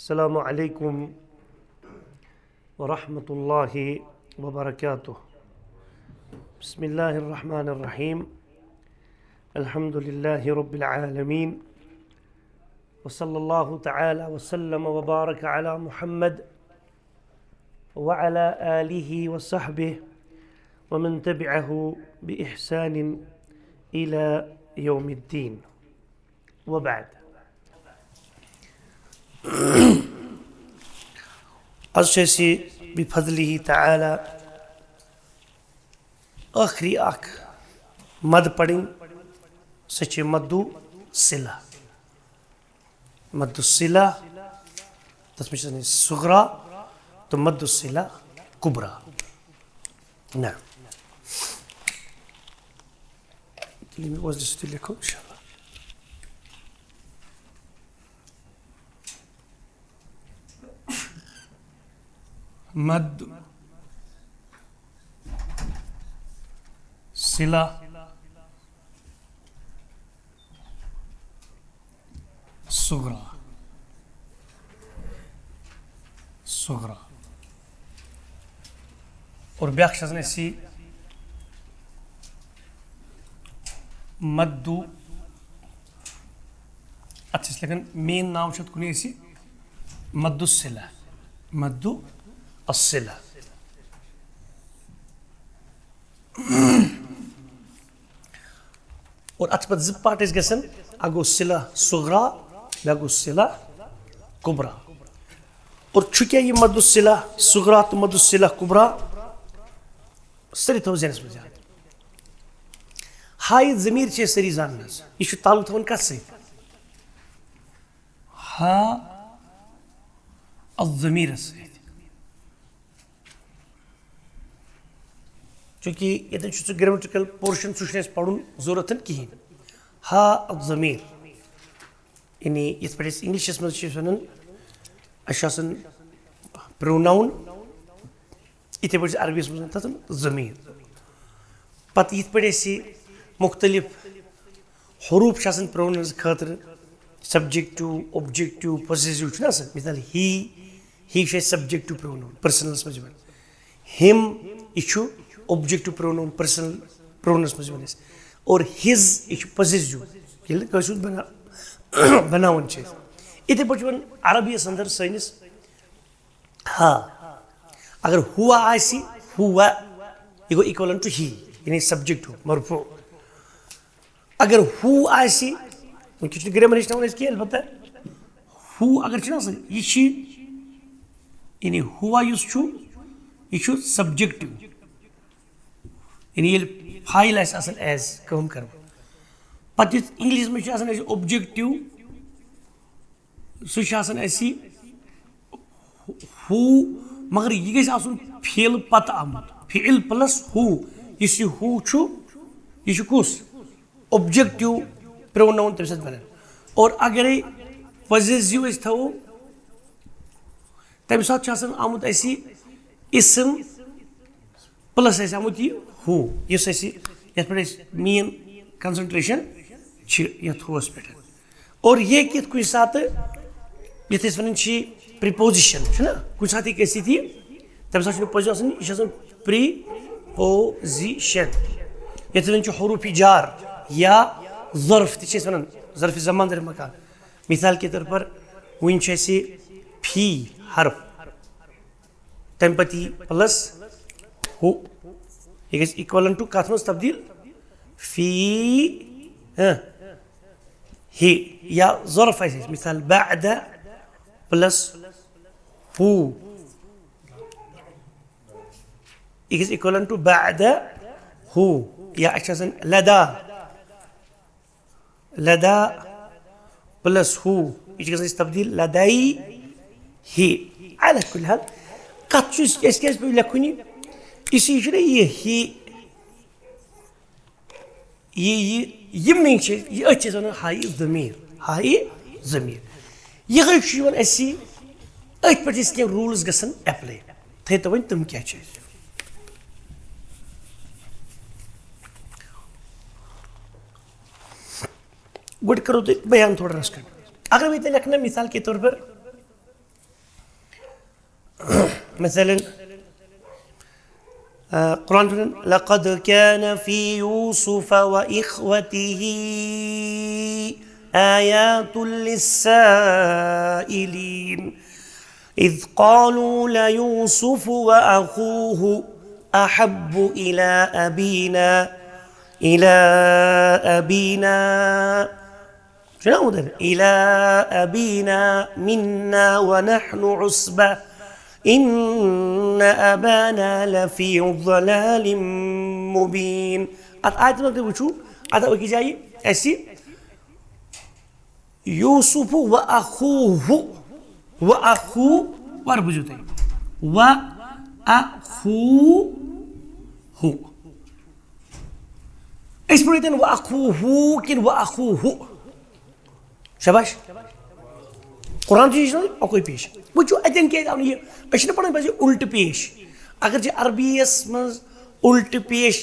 अस्सलामु अलैकुम व रहमतुल्लाहि व बरकातुहू। बिस्मिल्लाहिर रहमानिर रहीम। अल्हम्दुलिल्लाहि रब्बिल आलमीन व सल्लल्लाहु तआला व सल्लम व बारक अला मुहम्मद व अला आलिहि व सहबिहि व मन तबिअहु बि इहसान इला यौमिद्दीन व बाद। अशेसी बिफज़लिही तआला आखिरी अख मद पढ़ी सच मद्दु सिला। मद्दु सिला तस्में सुगरा तो मद्दु सिला कुबरा ना लिखो इंशाअल्लाह। मद सिला सुगरा सुगरा और ब्याख्या ऐसी मद्दु अच्छा लेकिन मेन नाम शत कुनी ऐसी मद्दु सिला मद्दु अस्सिला। और अत ज़ पार्ट गसन अगो सिला सुगरा बगो सिला कुबरा। और चुके ये मदुसिला सुगरा तो मदुसिला कुबरा सरी थो जहनस में जात हाय ज़मीर चे सरी जानस यह ताल्लुक थवन कत से हा अज़मीर से चूँकि ये ग्रामेटिकल पोर्शन सह पढ़न जरूरत कहें हा ज़मीर यानी ये पे इंग्लिशस मन प्रोनाउन इथे पे अरबीस मन ज़मीर पत ये पे मुख्तलिफ हरूफ प्रोनाउन खतर सब्जेक्टिव ऑब्जेक्टिव पोसेसिव मिसाल ही सब्जेक्टिव प्रोनाउन पर्सनल्स मज हिम यह ऑब्जेक्टिव प्रोनाउन पर्सनल प्रोनाउन्स मज और हिज यह पोसेसिव बनावन इथे पे अरबी अंदर सैनिस हा अगर हुआ आसी हुआ यह गो इक्वलन टू ही यानी सब्जेक्टिव मरफू। अगर हु आसी ग्रामर कह अलबत्ता हु अगर यह यानी हुआ यह सब्जेक्टिव यानी फाइल एज कम कर पे इंग्लिश में ऑब्जेक्टिव सह हु मगर यह गई फेल पत आमुत फेल प्लस हु इस हु यह कुस ऑब्जेक्टिव प्रोनाउन तम बन। और अगर पोसेसिव थो तम सात आमुत इसम प्लस आमुत यह हु इस ये मेन कंसंट्रेशन हुस पे। और ये कि कुछ सात ये वन प्रीपोजिशन कुछ सात थी तम सात पोजिशन यह प्रीपोजिशन ये वन हरूफ जार या ज़र्फ ती वन ज़र्फ ज़मान दर मकान। मिसाल के तौर पर वन फी हर्फ तम पे प्लस हु यह गई इक्वलन टू कथ मज तब्दील फी ही या ज़र्फ मिसाल बाद प्लस हु यह गई इक्वलन टू बाद हु या लदा लदा प्लस हु यह गई तब्दील लदाई ही अला कुल हाल कत पे लिखुन इसी ये यम नहीं यह वन हाई ज़मीर यह अथ पे कह रूल्स गसन एप्लाई थे तो वन तम क्या गुड करो तो बयान थोड़ा रस कर। अगर मैं लिखना मिसाल के तौर पर مثلا قرآن لقد كان في يوسف وإخوته آيات للسائلين إذ قالوا ليوسف وأخوه أحب إلى أبينا منا ونحن عصبة إن أبانا لفي ضلال مبين. آية में पूछूं आता वो की जाइए ऐसी यूसुफ व अखूहु वर बुझते व अखूहु इस पर इतने व अखूहु किन व अखूहु शाबाश कुरान चीज नहीं और कोई पेश वो जो अजन के ये अच्छे पढ़ने बजे उल्ट पेश अगर जो अरबी में उल्ट पेश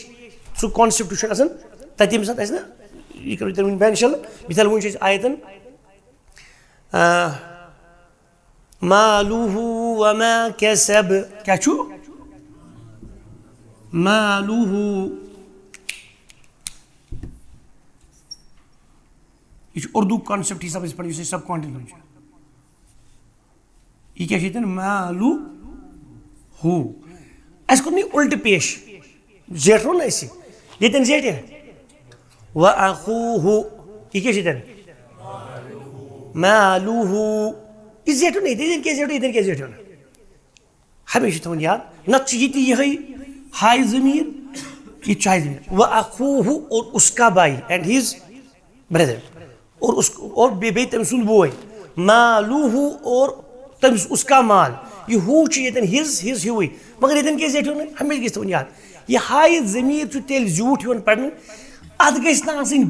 सो कॉन्सेप्ट शुरू असन तत्म साथ ऐसे ना ये करो इधर बैन शल मिसाल वो चीज आयतन मालूहु वमा कसब क्या चू मालूहु ये उर्दू कॉन्सेप्ट हिसाब से पढ़ी सब कॉन्टेंट ये क्या कहते हैं मालू हु ऐसे को नहीं उल्ट पेश जेठ हो ना ऐसे ये तन जेठ है व अखूहु ये क्या कहते हैं मालू हु इस जेठ नहीं इधर क्या जेठ हो ना हमेशा तो याद नक्श ये है हाई ज़मीर ये चाहे ज़मीर व अखूहु और उसका भाई एंड हिज ब्रदर और उसको और बेबे तमसुल बॉय मालूहु और तमिस उसका माल ये हु चाहिए हिज हुई मगर ये क्या जेठ ना हमेशा गई याद ये हाय ज़मीर तेल झूठ वन पढ़ने अत गस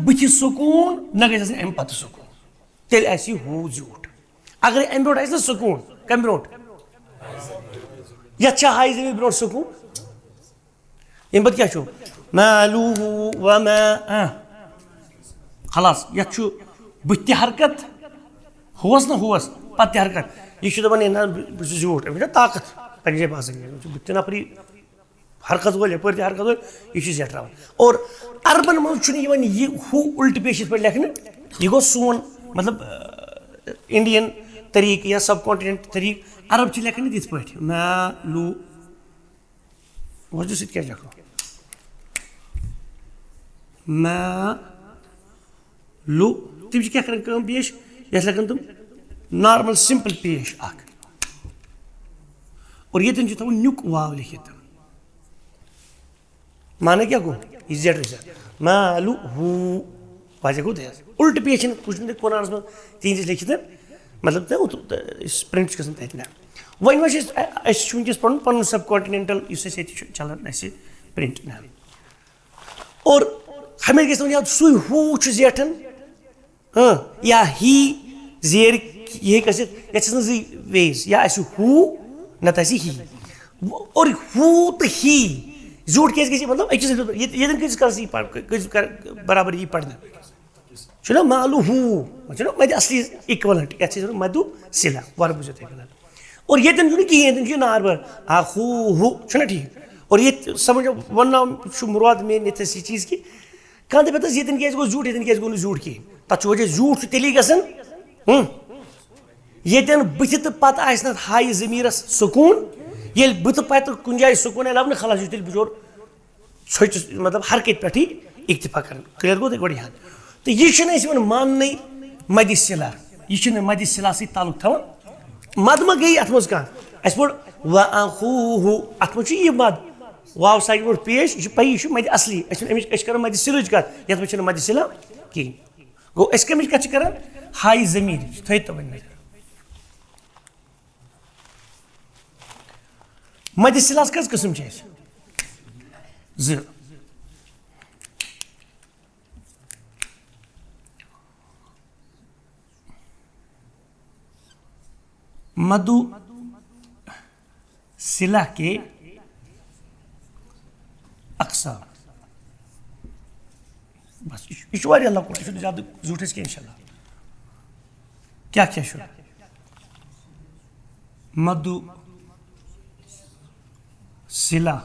बुथ सुकून न गस अम पत सुकून तेल हु झूठ अगर अम ब्रो ना सुकून कम ब्रो ये हाय ज़मीर ब्रो सुकून अम पे क्या मालूहु वमा खलास ये बुथ हरकत हुस ना हुस पत हरकत ये दपान ना झूठ अमें ताकत पे बासन बुथ नफरी हरकत वोल यप हरकत वोल यह जेठरान और अरबन मज यह हु उल्ट पेश पे लेखन यह गो सोन मतलब इंडियन तरीक या सब कॉन्टिनेंट तरीक अरब लेखन इत पे मालू वजह क्या लेखो मालू तुम क्या कर पेश ये लेखन तुम नॉर्मल सिंपल पेश और ये थो नुक वाव लिखित माने क्या गो जेड मालू हु वाजे गो उल्ट पेश कुछ कुरान में तीन लिखित मतलब प्रिंट ना वन वनकस पढ़ सब कॉन्टिनेंटल चलान प्रिंट ना और हमें गई याद सु हु जेठन या ही जेर ये वेज या हु नत ही और हु तो ही झूठ क्या मतलब ये बराबर ये पढ़ना चलो मालू हु चलो मद असली इक्वलेंट ये मधु सिला वर बुझे और ये कहें नार बार हु हु ठीक और ये समझ वना मुराद मेन ये चीज़ की कह दे ये गो झूठ ये गो झूठ कहें तथा वजह झूठ तेली गसन ये बुथ तो पत हाय ज़मीरस सुकून ये बुथ पे कुन जाए सुकून लबन खलास तेल बिचोर छोच मतलब हरकत पे इक्तफा कर क्लियर गो गो याद तो यह मान मद सिला यह मद सिला सत ताल्लुक थवान मद मा गई अत मज कह पढ़ व अखूहु अत मज यह मद वाव साइड पे पेश यह पी यह मद असली कर मद सिलच कत ये मद सिला कहें गो कम कत कर हाय ज़मीर थो तो मद सिलास कस किस्म मधु सिला के अक्सर बस यह लकुट यह ज्यादा झूठस कह इंशाल्लाह क्या शुरू मधु सिला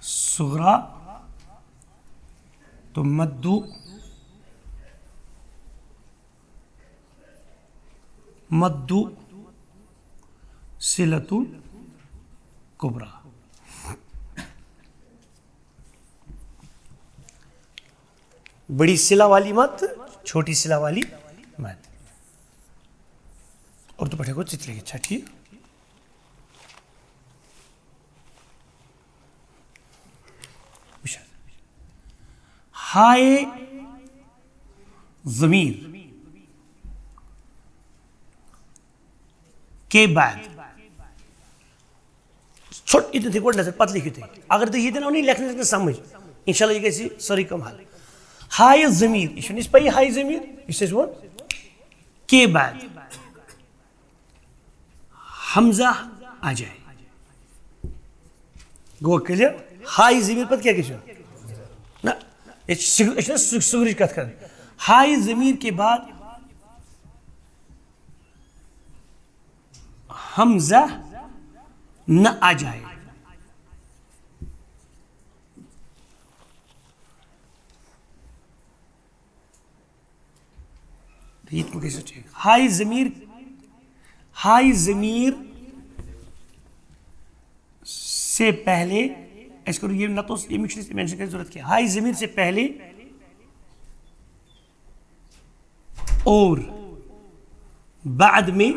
सुगरा तो मद्दू मद्दू सिलतुल कुबरा। बड़ी सिला वाली मत, छोटी सिला वाली मत। उर्दू पढ़ेगा चित्र की। अच्छा ठीक। हाय ज़मीर के बाद छोट इतने थे कोट पत लिखे थे। अगर तो ये दिन नहीं लिखने समझ इंशाल्लाह ये कैसी सॉरी कम हाल। हाय ज़मीर ये इस पे हाय ज़मीर इसे वो के बाद हमजा आ जाए गो क्लियर। हाय ज़मीर पर क्या किसी ना सुगरी कथ कर। हाय ज़मीर के बाद हमजा न आ जाए। कैसे चाहिए? हाय ज़मीर से पहले इसको ये ना तो ये मेंशन करने की जरूरत क्या। हाय ज़मीर से पहले और बाद में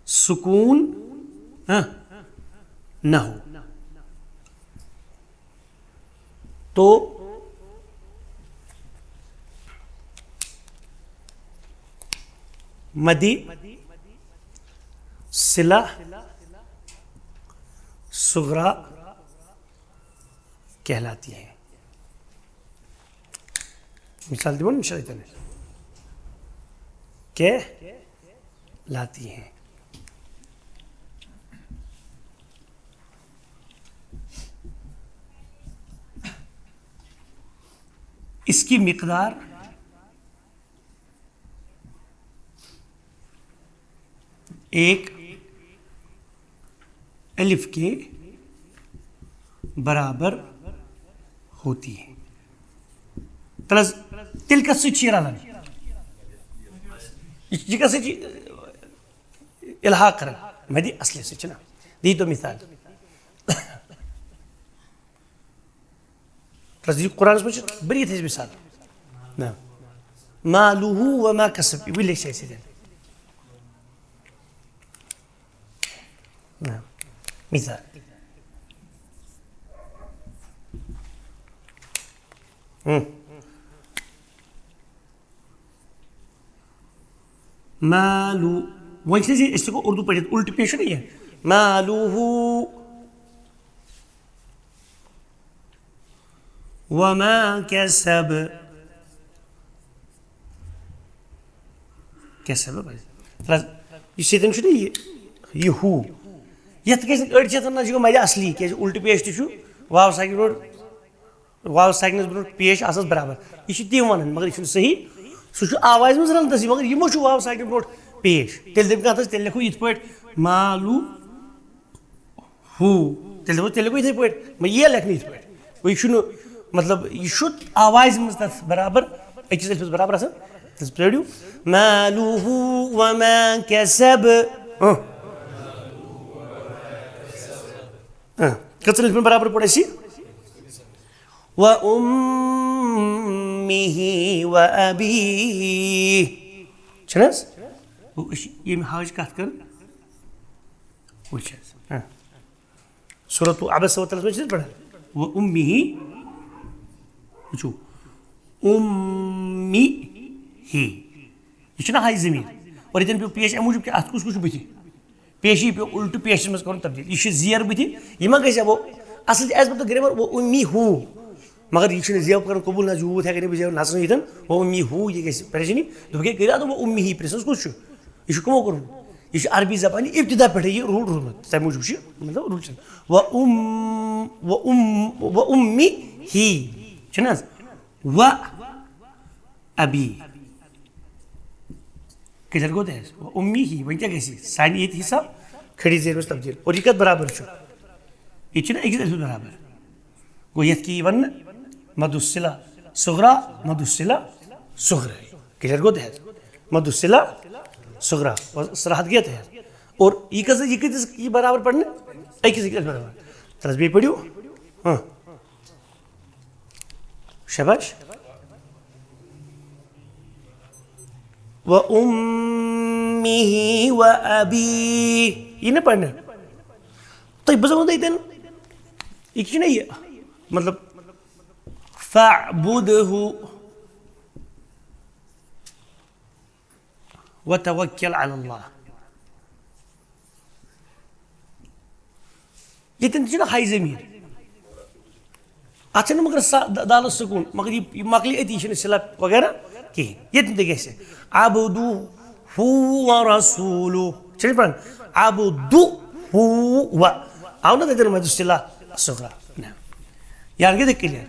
सुकून न हो तो मदी सिला सुगरा कहलाती है। मिसाल दी इंशाल्लाह कहलाती हैं। इसकी मिकदार एक अलिफ के बराबर होती है। तिलका चीराना इल्हा कर मदी असली से ना दी तो मिसाल कुरान में बड़ी थी मिसाल ना मालूहु व मा कसब विले शे से ना मिसाल मालू वैसे जी इसको उर्दू पढ़े उल्टी पेश नहीं है। मालूहु वमा कसब कसब ये हु ये ना जो मजा असली क्या उल्टी पेश तु वाव साकिन ब्रो वाव साकिनस ब्रो पेश आसस बराबर ये ती वन मगर ये सही सह आवाज मज रन तसी मगर यमो वाव साकिन ब्रो पेश तेल दम कत तेल लिखो इत पे मालू हु तेल लिखो इथे पे ये लिखने इत पे वो मतलब यह आवाज मज तथ बराबर अकिस अल्फस बराबर आसान तस पढ़ू मालूहु वमा कसब कचल अल्फ बराबर पड़े व उम्मिही व अबीह छनस ये हाज कथ कर सूरत अबस व तलस में पढ़ा व उम्मिही उम्मी ही यह हाय ज़मीर और ये पे पेश अमूजूब कि अत कुछ बुथि पेश पे उल्टू पेश मज कर तब्दील यह ज़ेर बुथि यह मा गई वो असल एज पर ग्रामर वो उम्मी हु मगर यह जेव कर कबूल ना जूत हेन जेव नसन ये वो उम्मी हु यह गई परेशानी दोपे कर वो उम्मी ही प्रिंस कुछ यह कमो कोर यह अरबी जबान इब्तिदा पे यह रूल रोमत तम मूजूब मतलब रूल व उम्मी ही व अबी क्लियर गो उम्मी ही वन क्या गई सान ये हिसाब खड़ी जेर में तब्दील और यह बराबर यह अकिस अलिफ बराबर गो ये वन मदुसिला सुगरा मदुसिला सुगरा क्लियर गो तहत मदुसिला सुगरा सराहत गया तहत और यह बराबर पढ़ने अकिस बराबर तस बे पढ़ो हाँ शबाश व उम्मिही व अबी ये ना पढ़ना तो बस एक नहीं है मतलब फ़अबुदहु व तवक्कल अला अल्लाह ये ना हाई ज़मीर अच्छा मगर दाल सुकून मगर ये मकली अती सिला वगैरह कहें ये गैसे अबदु हु व रसूलु चलिए पढ़ अबदु हु व आओ ना देते मदुसिला सुगरा यार गए क्लियर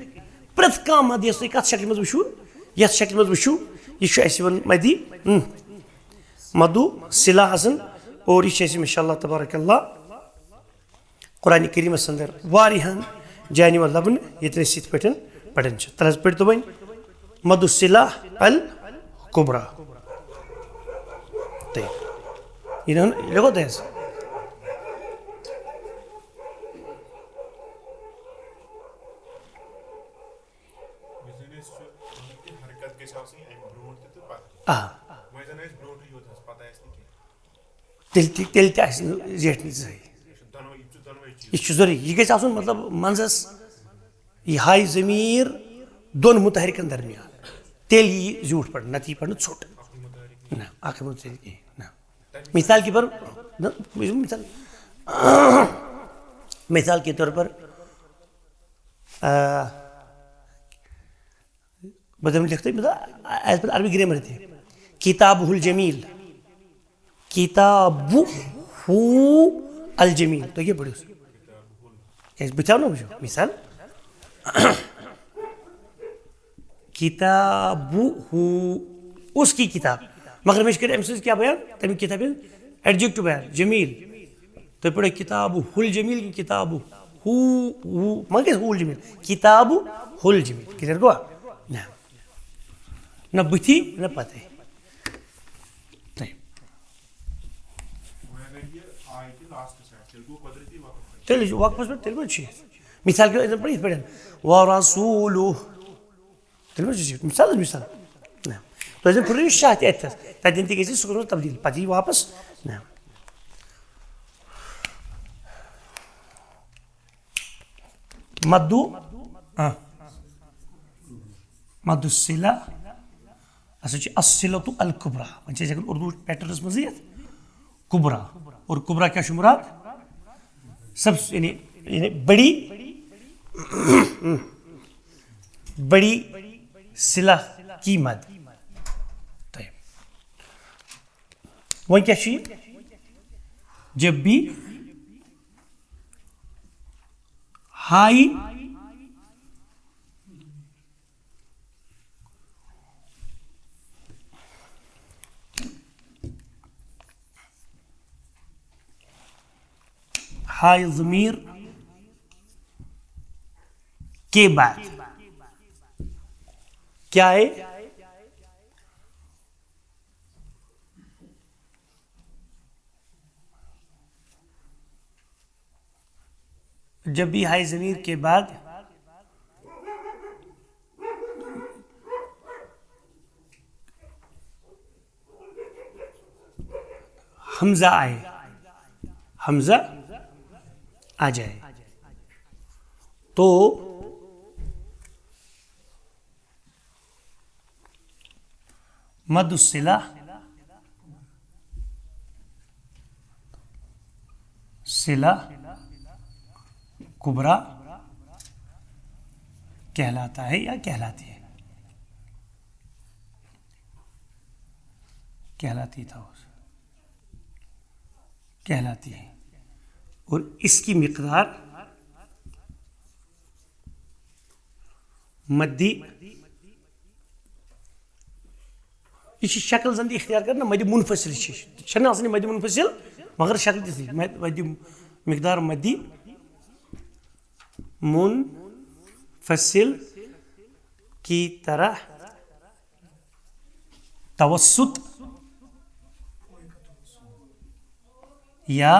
प्रत कह मद कत शक्ल मज वो ये शक्ल मज वो यह मदी मदु सिला हसन और यह इंशाअल्लाह तबारकल्लाह कुरान करीमस अंदर वारियान जान लबन ये सत पे पढ़न तल पे तो वन मदुसिला अल कुबरा लिखो तो तेल जेठनी सही यह जरूरी यह गई मतलब मंजस यह हाई ज़मीर दोन मुतहरिकन दरमियान तेल यह झूठ पढ़ नती पढ़ छोट ना आखिर ना मिसाल के पर मिसाल के तौर पर बदम लिखते एज पर अरबी ग्रामर थे किताबुल जमील किताबु हु अल जमील तो ये पढ़ो बताओ ना मुझे मिसाल किताबु हु उसकी किताब मगर मैं क्या बयान तमी किताब एडजेक्टिव बयान जमील तो पढ़े किताबु हुल जमील की किताबु हु मगर हुल जमील किताबु हुल जमील क्लियर गो न बुथी न पते तेल वक्फस पे तेल मिसाल के पढ़ी पे व रसूलु तेल मिसाल मिसाल तो ऐसे पूरी शाह अथस तदिन ती गई सुकून तब्दील पति वापस ना मद्दु मदुसिला अस्सिलतु अल कुबरा वंचे उर्दू पैटर्नस मजीद कुबरा और कुबरा क्या मुराद सब यानी बड़ी बड़ी सिला की मद वह क्या जब भी हाई हाई ज़मीर के बाद क्या है जब भी हाई ज़मीर के बाद हमजा आए हमजा आ जाए तो मदुसिला सिला कुबरा कहलाता है या कहलाती है कहलाती था उस कहलाती है और इसकी मिक़दार मद्दी यह शक्ल जंदी इख्तियार करना मद मुनफसिल मद मुनफसिल मगर शक्ल थी मद मिकदार मदी मुनफसिल की तरह तवस्सुत या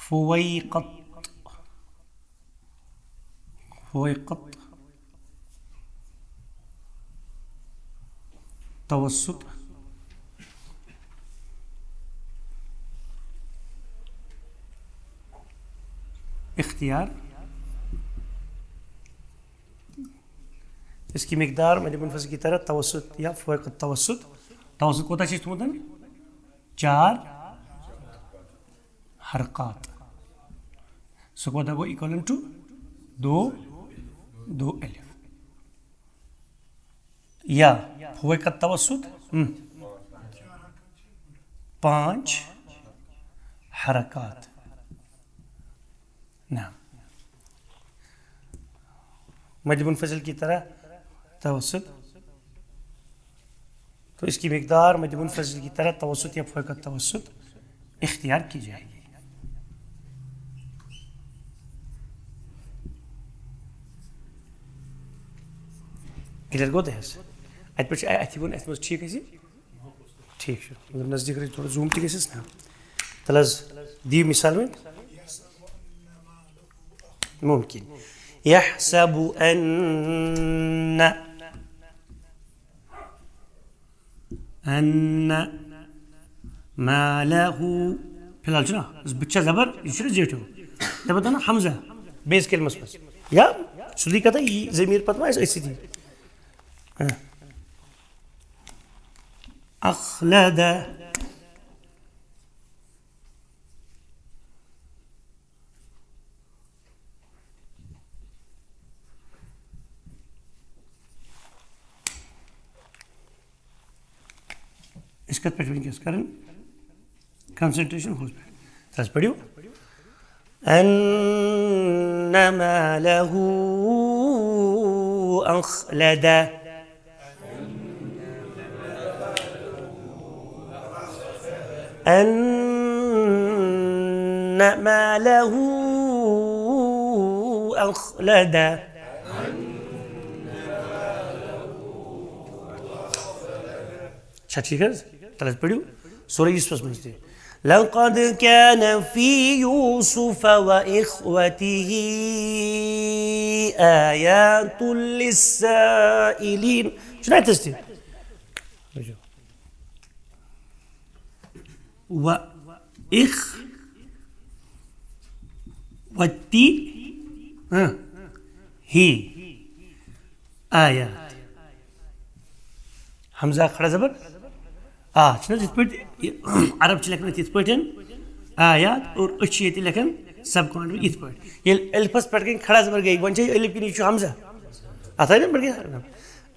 फुवैक़त तवस्सुत इख्तियार इसकी मिकदार मद मुनफसिल की तरह तवस्सुत या फुवैक़त तवस्सुत तवस्सुत कोता चीज थोमत 4 हरकत सो कोता गो इक्वल टू 2 अलिफ या फुवैक़त तवस्सुत 5 हरकत ना मद मुनफसिल की तरह तवस्सुत तो इसकी मिकदार मद मुनफसिल की तरह तवस्सुत या फुवैक़त तवस्सुत इख्तियार की जाएगी। क्लियर गो दहस अत पे अथ वो अत ठीक ठीक मतलब नज़दीक थोड़ा जूम तक ना तल दी मिसाल में मुमकिन यहसबु अन्न मालहु फिलहाल ना बच्चा जबर यह जेठो दपा ना हमजा बेस कलमस मज या सुधी कथा यह जमीर पत मा थी अखलद इसका पेश करें कंसंट्रेशन हो तस पढ़ियो अन्नमा लहू अखलद अन्नमा लहू अखलद ठीक है तलत पढ़ियो सूरह यूसुफ में लक़द कान फी यूसुफ व इख्वतिही आयातुल लिस्साइलीन सुना तस्ती व इख्वती ही आयात हमजा खड़ा जबर अरब लिखन इत पे आयात और ये लिखन सब कॉन्ड इत पे अलिफस पे गई खड़ा जबर गई वन अलिफ कि हमजा अत ना पे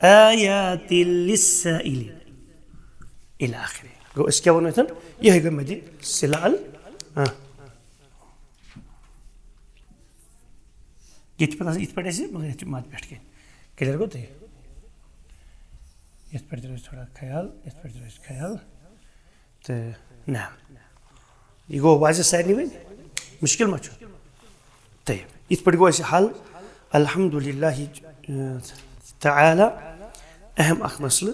आयातिल लिस्साइलीन इला आखिर गो इस क्या वन यह गई मदी सिलाल ये पे मगर ये मत पे क्लियर गो इस पर थोड़ा ख्याल इस पर ख्याल तो ना ये गो वाज सारे वन मुश्किल मा तयब इत पे गो हल अल्हम्दुलिल्लाह तआला अहम अख मसल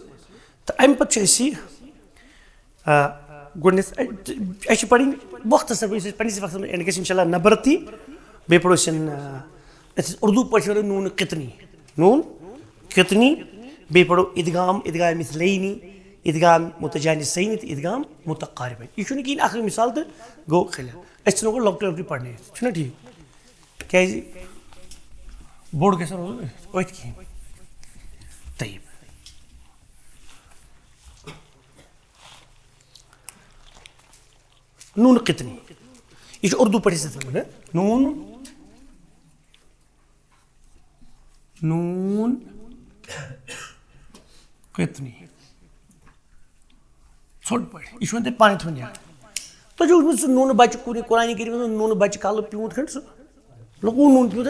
तो अम पे गुडनेस पढ़ मुख्तसर पे वक्त में एंड इंशाल्लाह नबरती बे पढ़ो उर्दू पे नून कितनी बे पढ़ो इदगाम इदगाम मिसलैनी इदगाम मुतजानिसैनी तो इदगाम मुतक़ारिबैन यह कहीं आखिरी मिसाल तो गो खिला गो लॉकट लॉकट पढ़ने ठीक क्या बोर्ड कैसा रोज कहें तयब नून कितनी यह उर्दू पढ़ी नून नून कितनी छोड़ पड़े यह वन पानी थोन याद तो जो नून बच कुरान करीम नून बच कल प्यूत खंड लकू नून प्यूत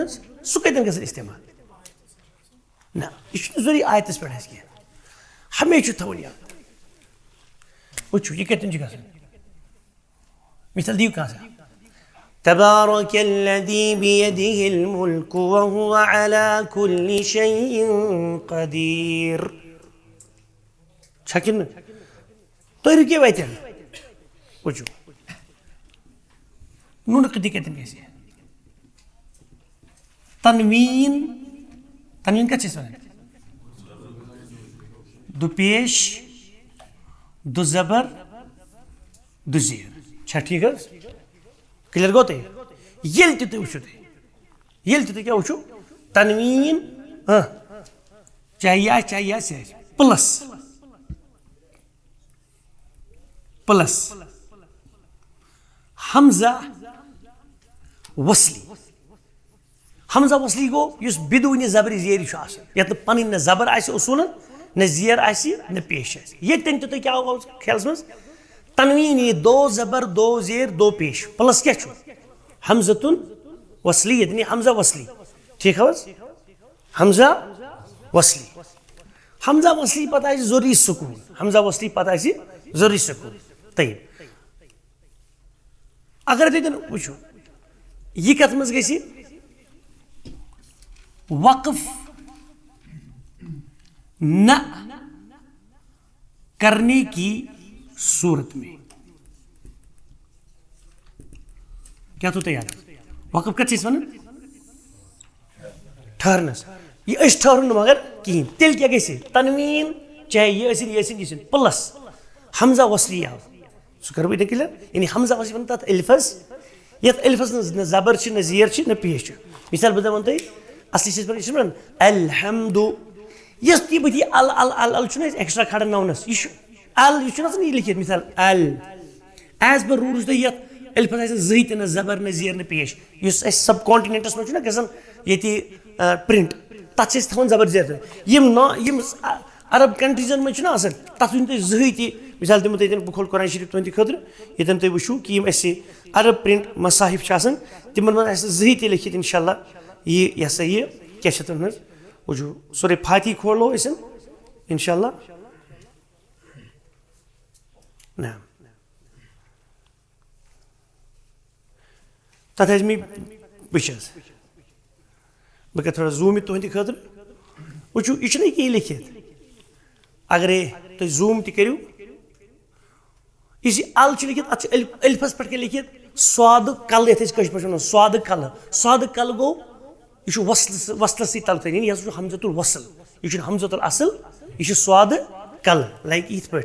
सह कतन ग इस्तेमाल ना यह जरूरी आयतस पे कह हमेशा थवन याद वो यह कतन ग मिसाल दियो कहाँ से तबारकल्लज़ी बियदिहिल मुल्कु व हुवा अला कुल्लि शैइन क़दीर छकिन तो रुकिए बैठे पूछो नून कदी कहते हैं कैसे तनवीन तनवीन का चीज है दो पेश दो जबर दो ज़ेर ठीक है क्लियर गोते येल्ति तो उछुते येल्ति क्या उछु तनवीन चाहिए से प्लस प्लस हमजा वसली हमजा वसली गो युस बिदून जबर ज़ेर यत पन न जबर उसूलन न ज़ेर न पेश ये तन तो क्या होगा ख्याल मज तनवीन ये दो जबर दो ज़ेर दो पेश प्लस क्या हमजतुन वसली यानी हमजा वसली ठीक है हमजा वसली पता है ज़रूरी सुकून हमजा वसली पता है ज़रूरी सुकून तय अगर वो यह कत मज गई वक्फ न करने की सूरत में क्या तो तैयार वक्फ का चीज बना ठहरनस ये ठहरन मगर कहीं तेल क्या गई तनवीन चाहे ये प्लस हमजा वसली आव सह कर बह क्लियर यानी हमजा वसली वन तथ एलिफस ये एलिफस न जबर न ज़ेर न पेश मिसाल बह दपान तुम असली अलहम्दु यस ती बह अल अल अल अल एक्स्ट्रा खड़ा नाउनस यह अल यह लिखित मिसाल अल एज पर रूल्स तो ये एलिफस ज़ही न जबर न ज़ेर न पेश सब कॉन्टिनेंटस में गसान ये प्रिंट तथ थवन जबर ज़ेर यम अरब कंट्रीजन में तथ वो ज़ही ती मिसाल दिमो तक बह खोल कुरान शरीफ तुंद खुद ये तुम वो कि अरब प्रिंट मसाहिफ तिम ज़ही ती लिखित इंशाल्लाह ये सा ये क्या वो सूरह फातिह खोलो इंशाल्लाह ना तथ मे वस बह कर थोड़ा जूम तुंद खुद वो यह कहीं लिखित अगर तुम जूम तू इस अल लिखित अत एलिफस पे लिखित स्वाद कल ये स्वाद कल गो यह वसलस तल थी यह हमजतुल वसल यह हमजतुल असल यह स्वाद कल लाइक इत पे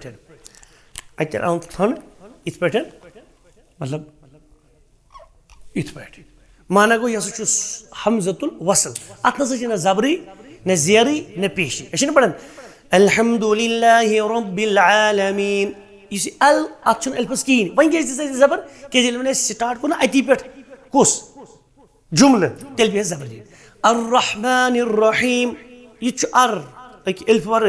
अत थन इत पे मतलब इत पे माना गो यह हमजतुल वसल अत न जबरी न ज़ेरी न पेशी पढ़ान अल्हम्दुलिल्लाहि रब्बिल आलमीन इस अल अत एलिफस कहीं वन क्या जबर क्या स्टार्ट को अति पे कुस जुमल तेल पे जबर अर्रहमानिर रहीम यह अर एलिफ वर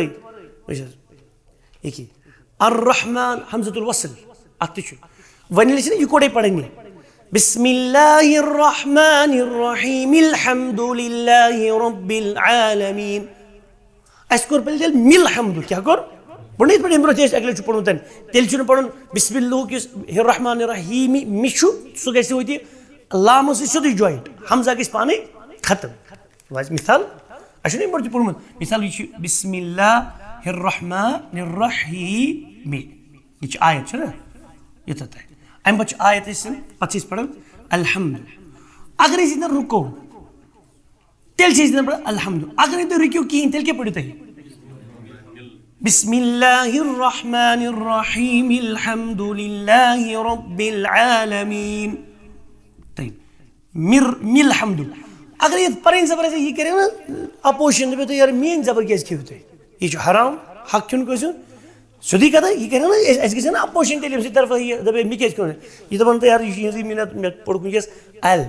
अर्रहमान हमजतुल वसल अत वन यह कोड़े पढ़नी बिस्मिल्लाहिर रहमानिर रहीम अल्हम्दुलिल्लाहि रब्बिल आलमीन अस कोर पे मिल हमदु क्या कोर पढ़ पे अगले पढ़न तेल पढ़न बिस्मिल्लाहिर रहमानिर रहीम मिशु सह गो लाम सोदी जॉइंट हमजा गई पाने खत्म मिसाल अच्छे पढ़ पढ़मुत मिसाल यह बिस्मिल्लाहिर रहमानिर रहीम यह आयत ये अम पे आयत पे पढ़ान अलहम्दु अगर रुको तेल पढ़ान अलहम्दु अगर तुम रुको कहीं तेल क्या पढ़ो तुम बिस्मिल्लाहिर रहमानिर रहीम अल्हम्दुलिल्लाहि रब्बिल आलमीन मिल हमदु अगर ये पर जबर ये करे ना अपोजिशन तो यार मेन जबर क्या खेव तुम यह हराम हक क्यों कैसे सुधी कथा यह करे ना अपोजिशन तेल तरफ ये दपे मे क्या यह दपान यार मे पढ़ वनकस अल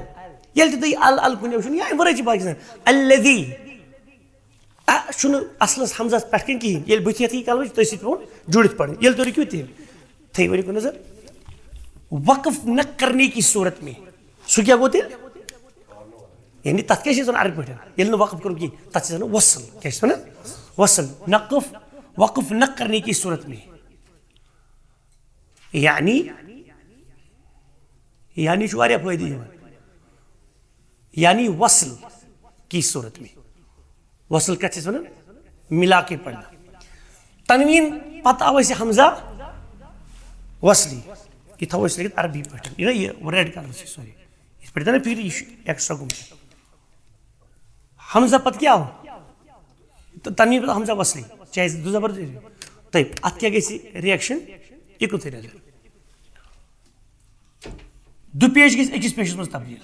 ये तुम अल अल कुन या वे बाकी अल्लज़ी असलस हमजा पे कहीं ये बुथ कल तुम पे जुड़ित पढ़ ये तुम रुको थे वन नजर वक्फ न करने की सूरत में सह क्या गो तेल यानी तथ क्या अरब पे ये वक्फ कर कहीं तथ वसल क्या वसल वक्फ न करने की सूरत में यानी यानी वारिया फायदे दिवान यानी वसल की सूरत में वसल कथस वन मिला के पढ़ना तनवीन पत आव हमजा वसली ये थो लिखित अरबी पे ये रेड कलर से सॉरी इस पे ना फिर एक्स्ट्रा गुम हमजा पत क्या हो तो तनवीन पत हमजा वसली चाहे दो जबर तब अत क्या गई रिएक्शन इकुत नजर दु पेश गई अकिस पेशस मज तब्दील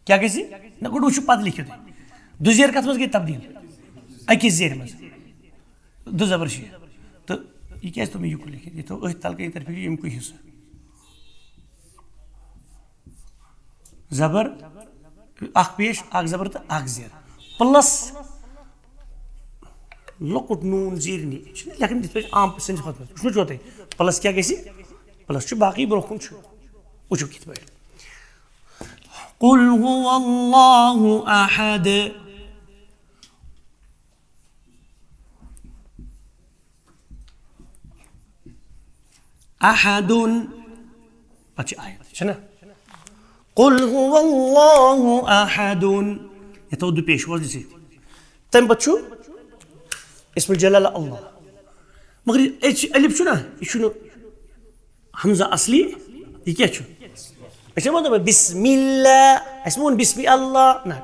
क्या गई ना गो वो पत लिखित दु जेर कत मज गई तब्दील अकिस जेर मज दो जबर तो यह क्या तुम यू लिखित ये तो तल कई तरफ यमुक हिस्सा जबर अख पेश अख जबर तो अख जेर प्लस लकुट नून जीर नी लेकिन पे आम सैन खुद चोते प्लस क्या गई प्लस बाकी ब्रोकुन वो कित पे कुल हुवल्लाहु अहद अहदुन अच्छा आयत है ना कुल हुवल्लाहु अहदुन ये तो दो पेश वो जैसे तम बच्चो इसमें जलाल अल्लाह मगर अलिफ छु ना ये हमजा असली ये क्या छु अच्छा मतलब बिस्मिल्लाह इसमें बिस्मि अल्लाह ना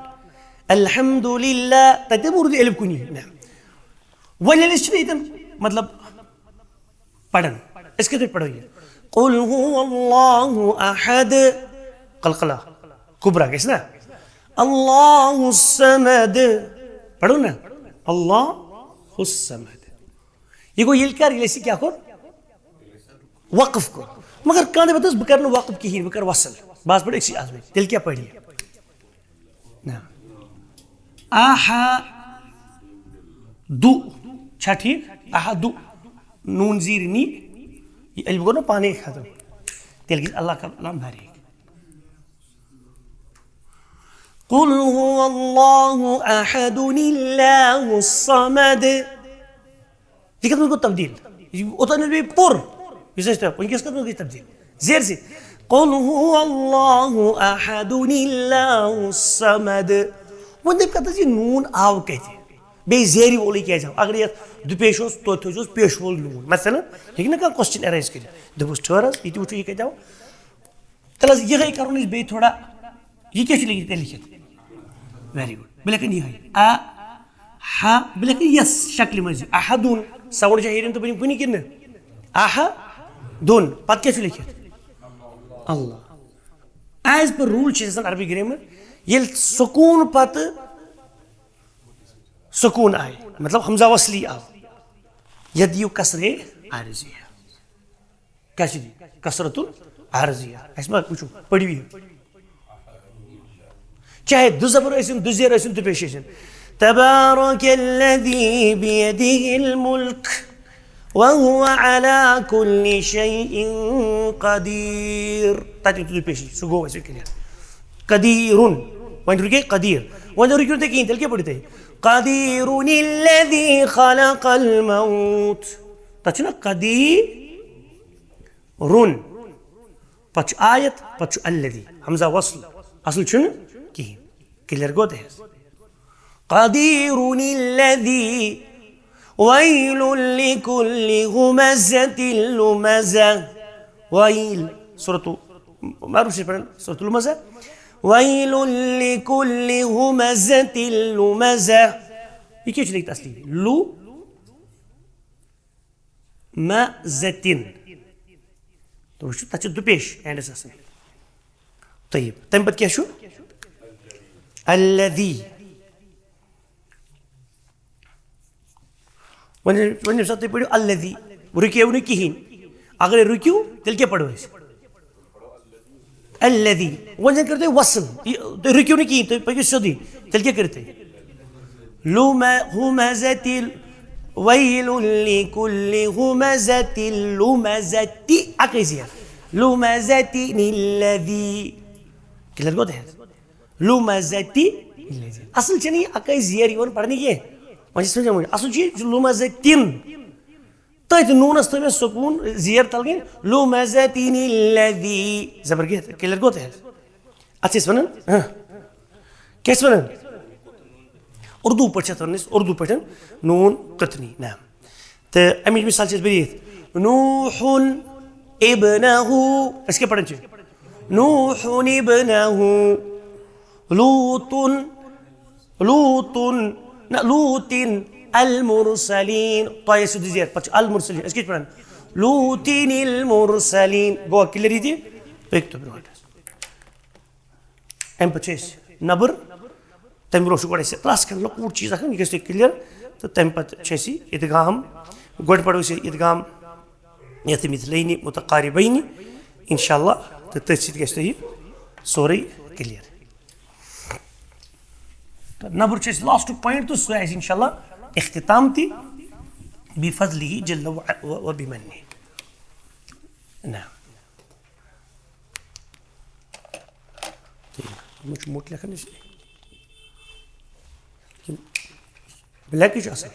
अल्हम्दुलिल्लाह तदबुर अलिफ कुनी ना वले इसमें मतलब पढ़न इसके तो पढ़ोगे कुल हुवल्लाहु अहद कलकला कुबरा कैसे ना अल्लाहु समद पढ़ो ना अल्लाहु समद ये को यिल कर इलेसी क्या कर वक्फ को मगर कांदे बतस बकर वक्फ की ही बकर वसल बास पढ़ एक सी आजमे दिल क्या पढ़िए ना आहा दु अच्छा ठीक आहा दु नून जीर नी ये अलिफ को ना पानी खत्म तेल की अल्लाह का नाम भरे कुल हुवल्लाहु अहदुनिल्लाहुस समद लिखत मुझको तब्दील उतना भी पुर विशेष तरह उनके इसका मुझको तब्दील जेर से कुल हुवल्लाहु अहदुनिल्लाहुस समद वो देख कहता जी नून आव कहते बे जेरी बोली क्या जाओ अगर ये दो पेश हो तो जो पेश बोल नून मसलन लेकिन का क्वेश्चन अरेंज कर दो स्टोरस ये तो ये कह जाओ तलस ये है करो नहीं बे थोड़ा ये क्या लिखते लिखित वेरी गुड बिल्कुल ये है आ हा बिल्कुल यस शक्ल में अहदुन साउंड जाहिरन तो बनी पुनी किन अहदुन पद क्या लिखित अल्लाह एज पर रूल चीज अरबी ग्रामर ये सुकून पत सुकून आए मतलब हमजा वसली आओ यदि यू कसरे आरजिया क्या चीज कसरतुल आरजिया ऐसा पूछो पढ़ी हुई चाहे दो जबर ऐसे दो जेर ऐसे दो पेश ऐसे तबारकल्लज़ी बियदिहिल मुल्क व हुवा अला कुल्लि शैइन क़दीर ताकि दो पेश सुगो ऐसे क्लियर क़दीरुन वन रुके क़दीर वन रुके तो क्या क्या पढ़ते क़दीरुनिल्लज़ी ख़लक़ल मौत तचना क़दीरुन पच आयत पच अल्लज़ी हमजा वस्ल असल चुन की क्लियर गोते हैं क़दीरुनिल्लज़ी वैलुल लिकुल्लि हुमज़तिल लुमज़ह वैल सूरतु मारूफ से पढ़ें सूरतुल लुमज़ह वैलुल लिकुल्लि हुमज़तिल लुमज़ह ये क्या लिखता असली लु मज़तिन तो वो तच दो पेश एंड से طيب तम पद क्या शु الذي वन साथ पढ़ो الذي रुकियो नहीं कहीं अगर रुकियो तेल क्या पढ़ो الذي वन करते वसल तो रुकियो नहीं कहीं तो पढ़ो सदी तेल क्या करते लुमा हुमज़तिल वैलुल लिकुल्लि हुमज़तिल लुमज़ति अकैसिया लुमज़तिनिल्लज़ी क्लियर गोते हैं लुमज़ति असल चनी अकै ज़ियर वन पढ़ने के वजह से मुझे असल चीज लुमज़तिन तथ नूनस थो सुकून जीर तल गई लू मज़तीन जबर क्लियर गो अत वन क्या वन उर्दू पे उर्दू पे नून कतनी ना तो अमिच मिसाल बरीत नूहुन इब्नहु क्या पढ़न नूहुन इब्नहु लूतुन लूतुन ना लूतिन المرسلين طيب سود زياد بس المرسلين ايش كده لوتين المرسلين جو كلير دي بيكتب روح ام بتشيس نبر تمرو شو قريسه كلاس كان لوك چیز اخن يكست كلير تو تم بتشيسي ادغام گوڈ پڑو سے ادغام يث مثلين متقاربين ان شاء الله تتسيد گشتي سوري كلير نبر چيس لاست بوينت تو سو ان شاء الله اختتامتي بفضله جل وبمنه نعم مش موت لك مش بلاك ايش اصلا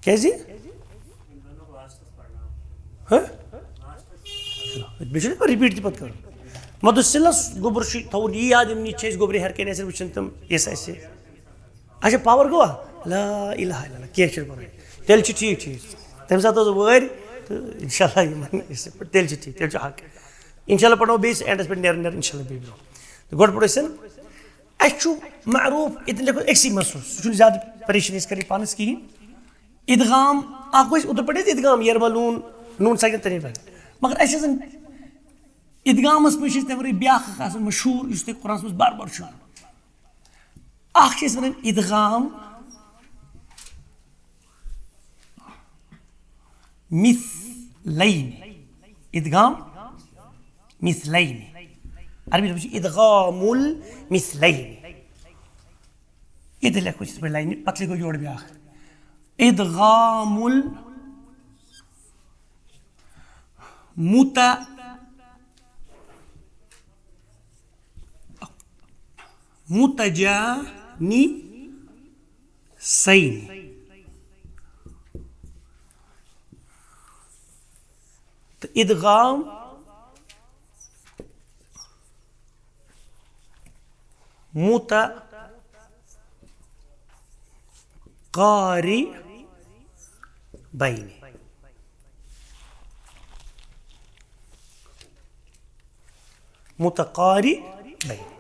كيزي ها बेशक रिपीट ती पत कर मधुसिलस गोबर थोन यह याद नीचे गोबर हर कह वुचन तम ऐसे अच्छा पावर गो ला इलाहा इल्लल्लाह क्या पर तेल ठीक चीज तम सात वर तो इंशाल्लाह तेल ठीक तेल हक इंशाल्लाह पढ़ो बेस एंडस पे नेर नेर इंशाल्लाह बे ब्रो तो गोड पढ़ो अच्छु मारूफ इतने लिखो एक्सी महसूस सुन ज्यादा परेशानी करी पानस की इदगाम आपको उधर पढ़े इदगाम यरमलून नून साकिन तनी मगर इदगामस मे ब्या मशहूर इस कुरान मज बार बार वन इदगाम मिथलैन इदगाम मिथलैन अरबी इदगामुल मिथलैन ये लिखो लाइन पतले को जोड़ ब्या इदगामुल मुतजानिसैन तो इदगाम मुतकारिबैन मुतकारिबैन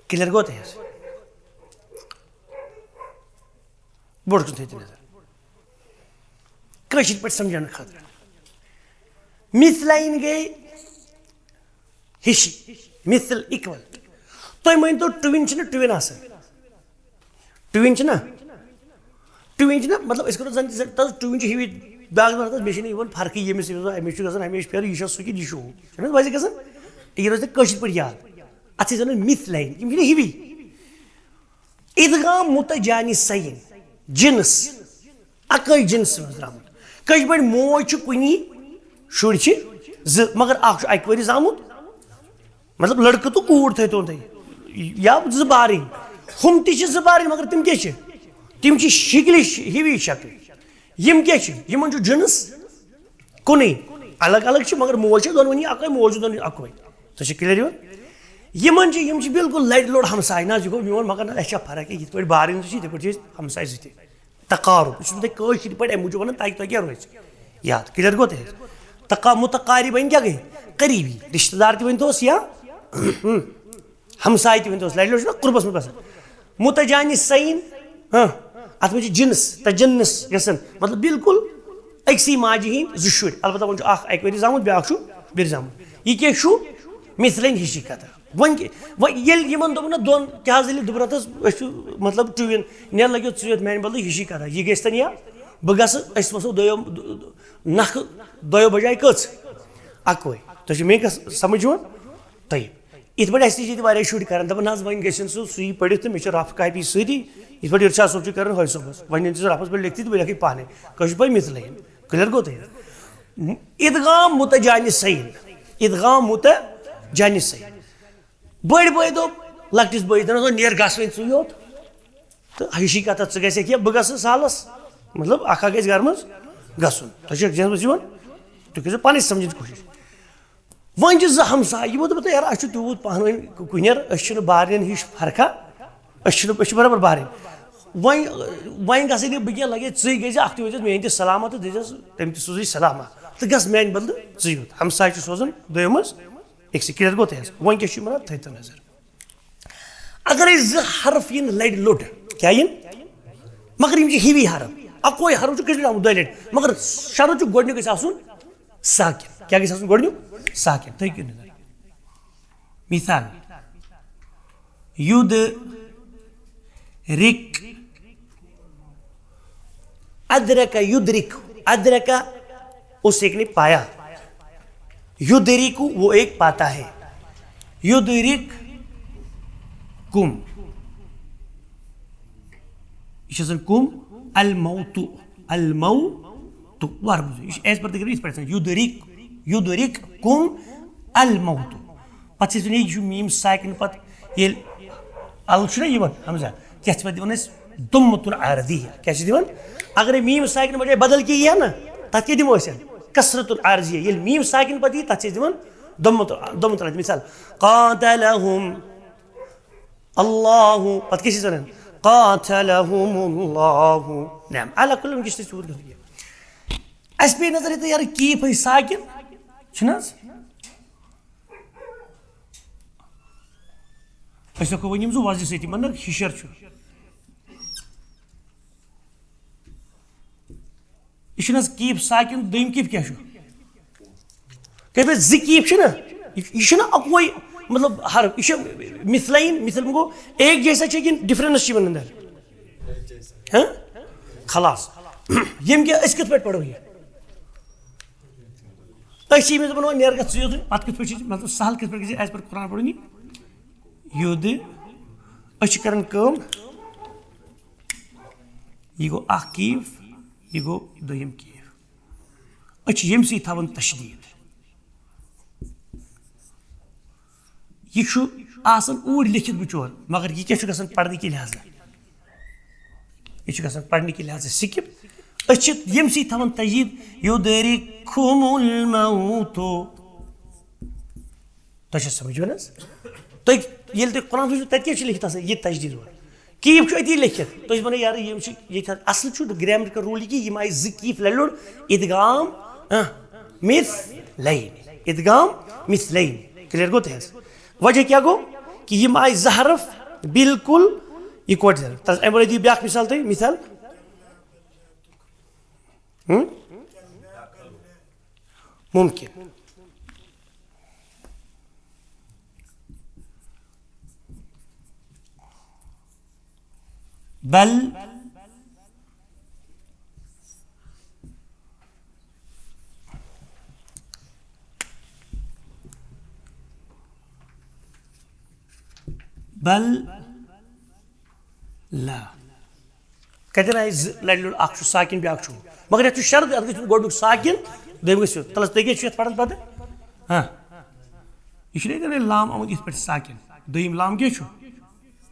क्लियर गोते हैं बोर्ड को देते नजर कशिश पर समझाने खातिर मिथलाइन गए हिशी मिथल इक्वल तो मैं तो ट्विन ना ट्विन आसन ट्विन ना मतलब इसको तो ट्विन हिवी बैग में मे फर्क यमिस अमिस हमेशा फेर यह सुखी यह वजह गसान यह रोज कशिश पे याद अत मिथलाइन हिवी इदगाम मुतजानिसैन जिनस अकै जिनस द्रामुत कश पे मोज कुनी शुर मगर अक वरी जामुत मतलब लड़कं तो कूर थे तो या बार हम तार मगर तम क्या तम शिकली हिवी शक्ल यम क्या जिनस कुन अलग अलग मगर मोज दोनवनी अकै मोज दोन अकै तो क्लियर यम बिल्कुल लड़ लोड़ हमसाय ना गो मोन मगर ना फर्क ये पे बार पे हमसाय सह तकारुब पे अमे मूजूब वन ताकि क्या रोज याद क्लियर गो मुतकारिबैन क्या गई करीबी रिश्तेदार वन या हमसाय वन लड़ लोड़ कुर्बस में बसान मुतजानिसैन अत मे जिनस तजन्नस गसन मतलब बिल्कुल अक्सी माजि हिंद जो शुर अलबत्ता वो अक वरी जामुत ब्या बिर जामुत यह क्या मिथलैन हिशी कथा वन दोन दोन क्या दोपन मतलब ट्विन ने लगो थ मान बदल हिशी कथा यह गन या बह गो दो नख दो बजाय कच अकै तो मे समझ वन तय इत पे शुर कर दपान वन गन सही पढ़ तो मे रफ कापी सी इत पे इरशाद सोब कर हज सोबस वन रफस पे लिखती तो लिख पाने कश पे मिथलैन क्लियर गो इदगाम मुतजानिसैन इदगाम मुतजानिसैन बड़ बॉय दोप लकटिस बॉय दोप नेर गस वन छु योत तो हशी कथा च गसे कि बह गस सालस मतलब अखा गस घर मज गसन तुझे जहन मज यवन तु कर पानी समझ कोशिश वन ज हमसा यमो दप यार अछ तूत पहन वन कुनर अछ बारन हिश फरका अछ बराबर बारन वन वन गस बह लगे चे गई अख वजह मेन त सलामत दिस तम सोज सलामा तो गस मेन बदल यूत हमसाय सोजन दोम एक क्लियर गो तह वन क्या वन थ तो नजर अगर हरफ इन लड़ लोट क्या इन मगर हिवी हरफ अकोई हरफ कस दो लट मगर शरत गोड गस साकिन क्या गस गोड साकिन थ नजर मिसाल युद रिक अदरक युद्रिक अदरक उस एक ने पाया युद्रिक वो एक पाता है युद्रिक कुम कुम अलमौतु वार एज पर युद्रिक कुम अलमौतु पे मीम साकिन पे अल हमजा क्या पे दुम्मतुन आरदी क्या दिवन अगर मीम साकिन बजाय बदल की ना तथ क्या दिमो कसरतुल आरजी ये मीम साकिन पे तथ दिवन दुम्मतुन मिसाल कातलहुम अल्लाहु पत किस वन कातलहुमुल्लाहु नाम अला कुल किस चूत अस पे नजर ये यार कीफ है साकिन छनस अस को वनिम जो वजह सती मन हिशर छु यह कीफ साकिन दम कीफ क्या कह ज़ीफ यह अकोई मतलब हर यह मिसलाइन मिसल गो एक जैसा लेकिन डिफरेंस अंदर हाँ खलास यम क्या कत पे पढ़ो यह बनो नेर गो पे मतलब सहल कत पे एज पर कुरान पढ़ो युद कर यह गो कीफ यह गो दोम कीफ यमस थवन तशदीद यह ऊर लिखित बिचोर मगर यह क्या पढ़ने के लिहाजा यह पढ़ने के लिहाजा सिकिप यमस थवन तशदीद युदरिकुमुल मौतु तुम समझो ना तुम कुरान वो तक लिखित यह तशदीद कीफ अति लिखित तुम बनो यार ये असल ग्रामर का रूल कि आय ज़ीफ लड़ इदगाम मिस लाइन इदगाम मिस लाइन क्लियर गो तह वजह क्या गो कि यम आय ज़हरफ बिल्कुल इकवट अमे दी ब्या मिसाल तुम मिसाल मुमकिन बल बल ला कतन आय लड़ अख साकिन ब्या मगर ये शर्त अत गोड साकिन दोम गो तलस तुम पढ़ान पे हाँ यह लाम आमुत इत पे साकिन दोम लाम क्या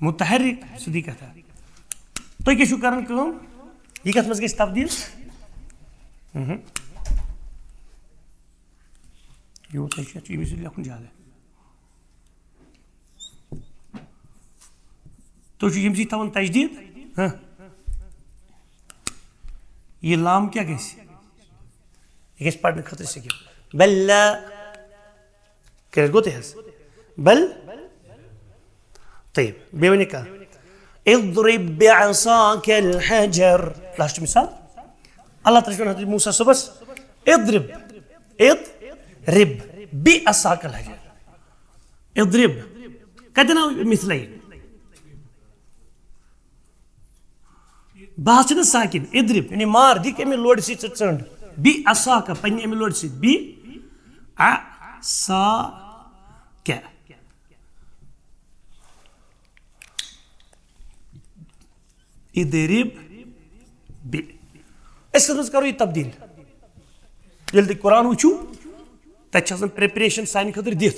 मुतहरिक सीधी कथा तुम क्या कर यह कत मज गई तब्दील यूत लिखुन ज्यादा तुम यमस थवन तशदीद हाँ यह लाम क्या यह पढ़ने खतर सिकिप बल्ला क्या गो तह बल तयब बे वन कह इद्रिब बिअसाकल हजर लास्ट मिसाल अल्लाह ताला हज़रत मूसा सुबस इद्रिब बिअसाकल हजर इद्रिब कतन मिसलाइन बह साकिन इद्रिब यानी मार दिख अमे लोड सी चंड बी असाक पे अमे लोड सी बी आ सा क्या इद्रिब बी करो यह तब्दील ये तुम कुरान वो तक प्रिपरेशन सान खतर दिथ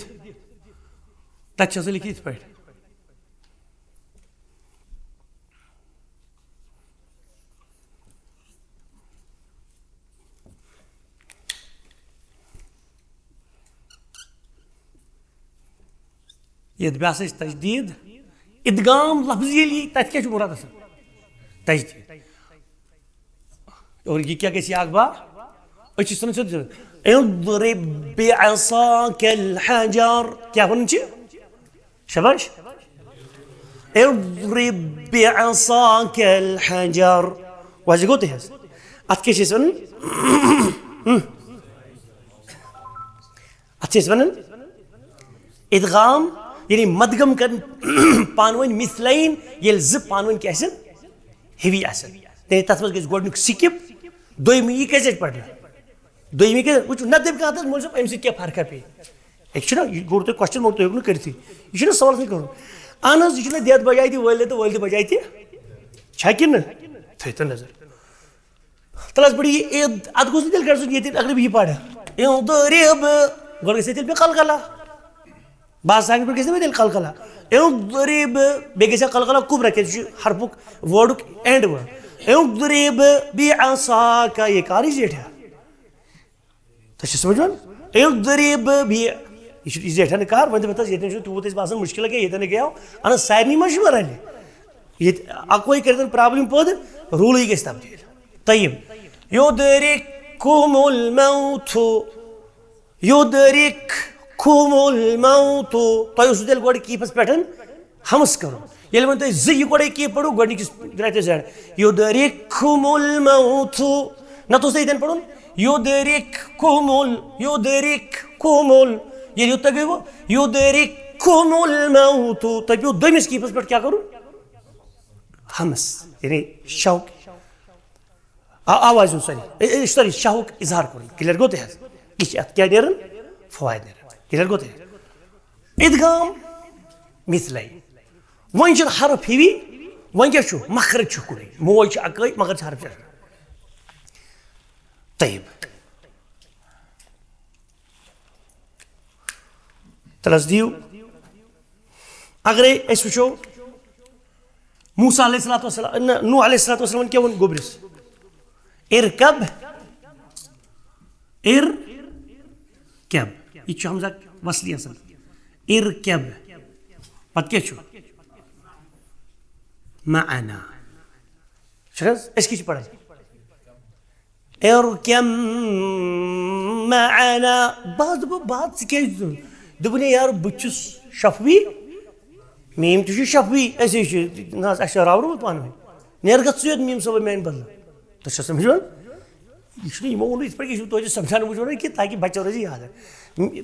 तक लिखित पे ये ब्यास तजदीद इदगाम लफ्ज ये तथ क्या मुराद तजदीद और ये क्या कैसी आगबा اضرب بعصاك الحجر क्या वन शबाश اضرب بعصاك الحجر वाज गोते है अत के वन वन इदगाम यानी मदगम कर पानवन मिसलाइन ये ज पानवन क्या हेवी आसन तथ मज गोडनुक सिकिप दोयमी ये कैसे पढ़ना दोयमी के वो न देव का मोल सब अमि क्या फर्क पे एक गोर तुम क्वेश्चन मोर तुम कर यह सवाल नहीं कर अहन यह देत बजाय वल तो वल बजाय कि थो तो नजर तल बड़ी अत गोस तेल कर अगर बह पढ़ा गोड़ गे कलकला बस पे गई तेल कलकला बे गई कलकला कुबरा क्या हरफुक वर्डुक एंड वर्ड बिअसाका ये कार जेठा तो समझ यह जेठन कार वन ये तूत बासान मुश्किल क्या ये गया अन सारे मशवर ये अकोई कर प्रॉब्लम पद रूल गई तब्दील तय्यब युदरिकुमुल मौतु युदरिकुमुल मौतु तुम तेल गोड़ कीपस पे हमस करो ये वन तुम जी गोड़े की पढ़ो गोडनिकिस ग्रेटे साइड युदरिकुमुल मौतु न तो ये पढ़ुन युदरिकुमुल ये युद्ध गई वो युदरिकुमुल मौतु तुम पे दोमिस कीपस पे क्या करूँ हमस यानी शौक आवाज सॉरी शौक इजहार कर क्लियर गोते हैं यह क्या नेरन फवायद नेरन क्लियर गोते हैं इदगाम मिसलाई वन हरफ हिवी वन क्या मखरज कुन मोज अकई मगर हरफ तय्यब तलस दियो अगर वो मूसा अलैहिस्सलाम नूह अलैहिस्सलाम क्या वन गोब्रिस इरकब यह हमजा वसली असल इरकब पत क्या माना पढ़ा इरकब माना बात क्या दोपन यार बहुस शफवी मीम तो शफवी ऐसे रावरमुत पान नेर गो मीम सब मान बदल तो समझ यह वो तो समझाने मुझे कि ताकि बच्चा रोज याद है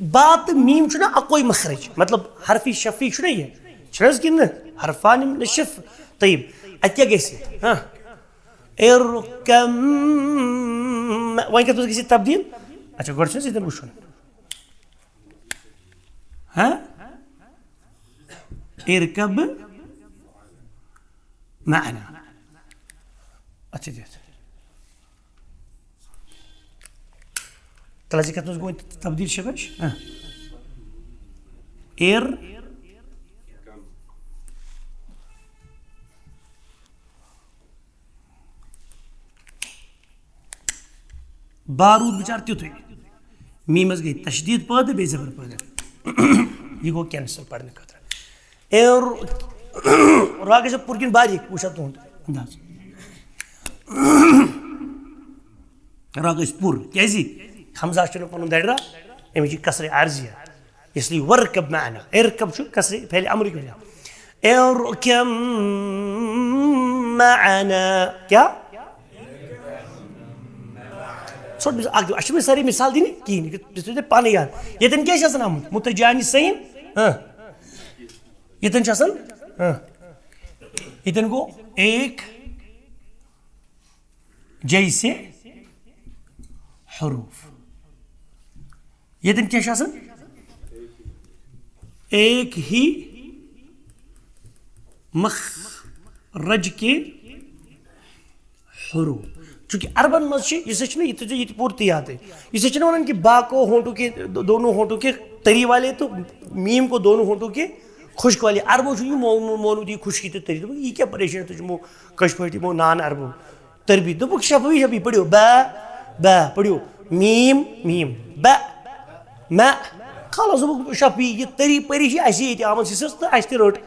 बात मीम ना अकोई मखरज मतलब हरफी शफी ये कि हरफान शफ तय्यब अत क्या गई हाँ वन क्या तब्दील अच्छा गोड़ वो हाँ इरकब माना अच्छा जी तलाजी का गो तब्दील शबाश हाँ एर बारूद बिचार तुथ मीमस गई तशदीद पद बे जबर पद यह गो कैंसल पढ़ने खतर राग पुरकिन बारीक वुचा तुंद अंदाज राग पुर क्या हमजा पुन दड़ा अमिच कसर अर्जिया इसलिए वर्कब माना इरकब कसर पहले अमर इरकब माना क्या अच्छे सारी मिसाल दी कहें पान याद ये क्या आमुत मुतजानिसैन ये गो एक जैसे हरूफ ये क्या एक ही मखरज के हरूफ चूंकि अरबन मज ये पूर्ति याद है इसे वन कि बाको होंठों के दोनों होंठों के तरी वाले तो मीम को दोनों होंठों के खुश्क वाले अरबो मोनूद ये खुश्की तो तरी ये क्या परेशान तुझमो कशपटी मो नान अरबो तरबी दोपुक शफी शफी पढ़ियो ब पढ़ियो मीम मीम ब म खाला दोपुक शफी ये तरी परी ये आमद सिस तो अस रोट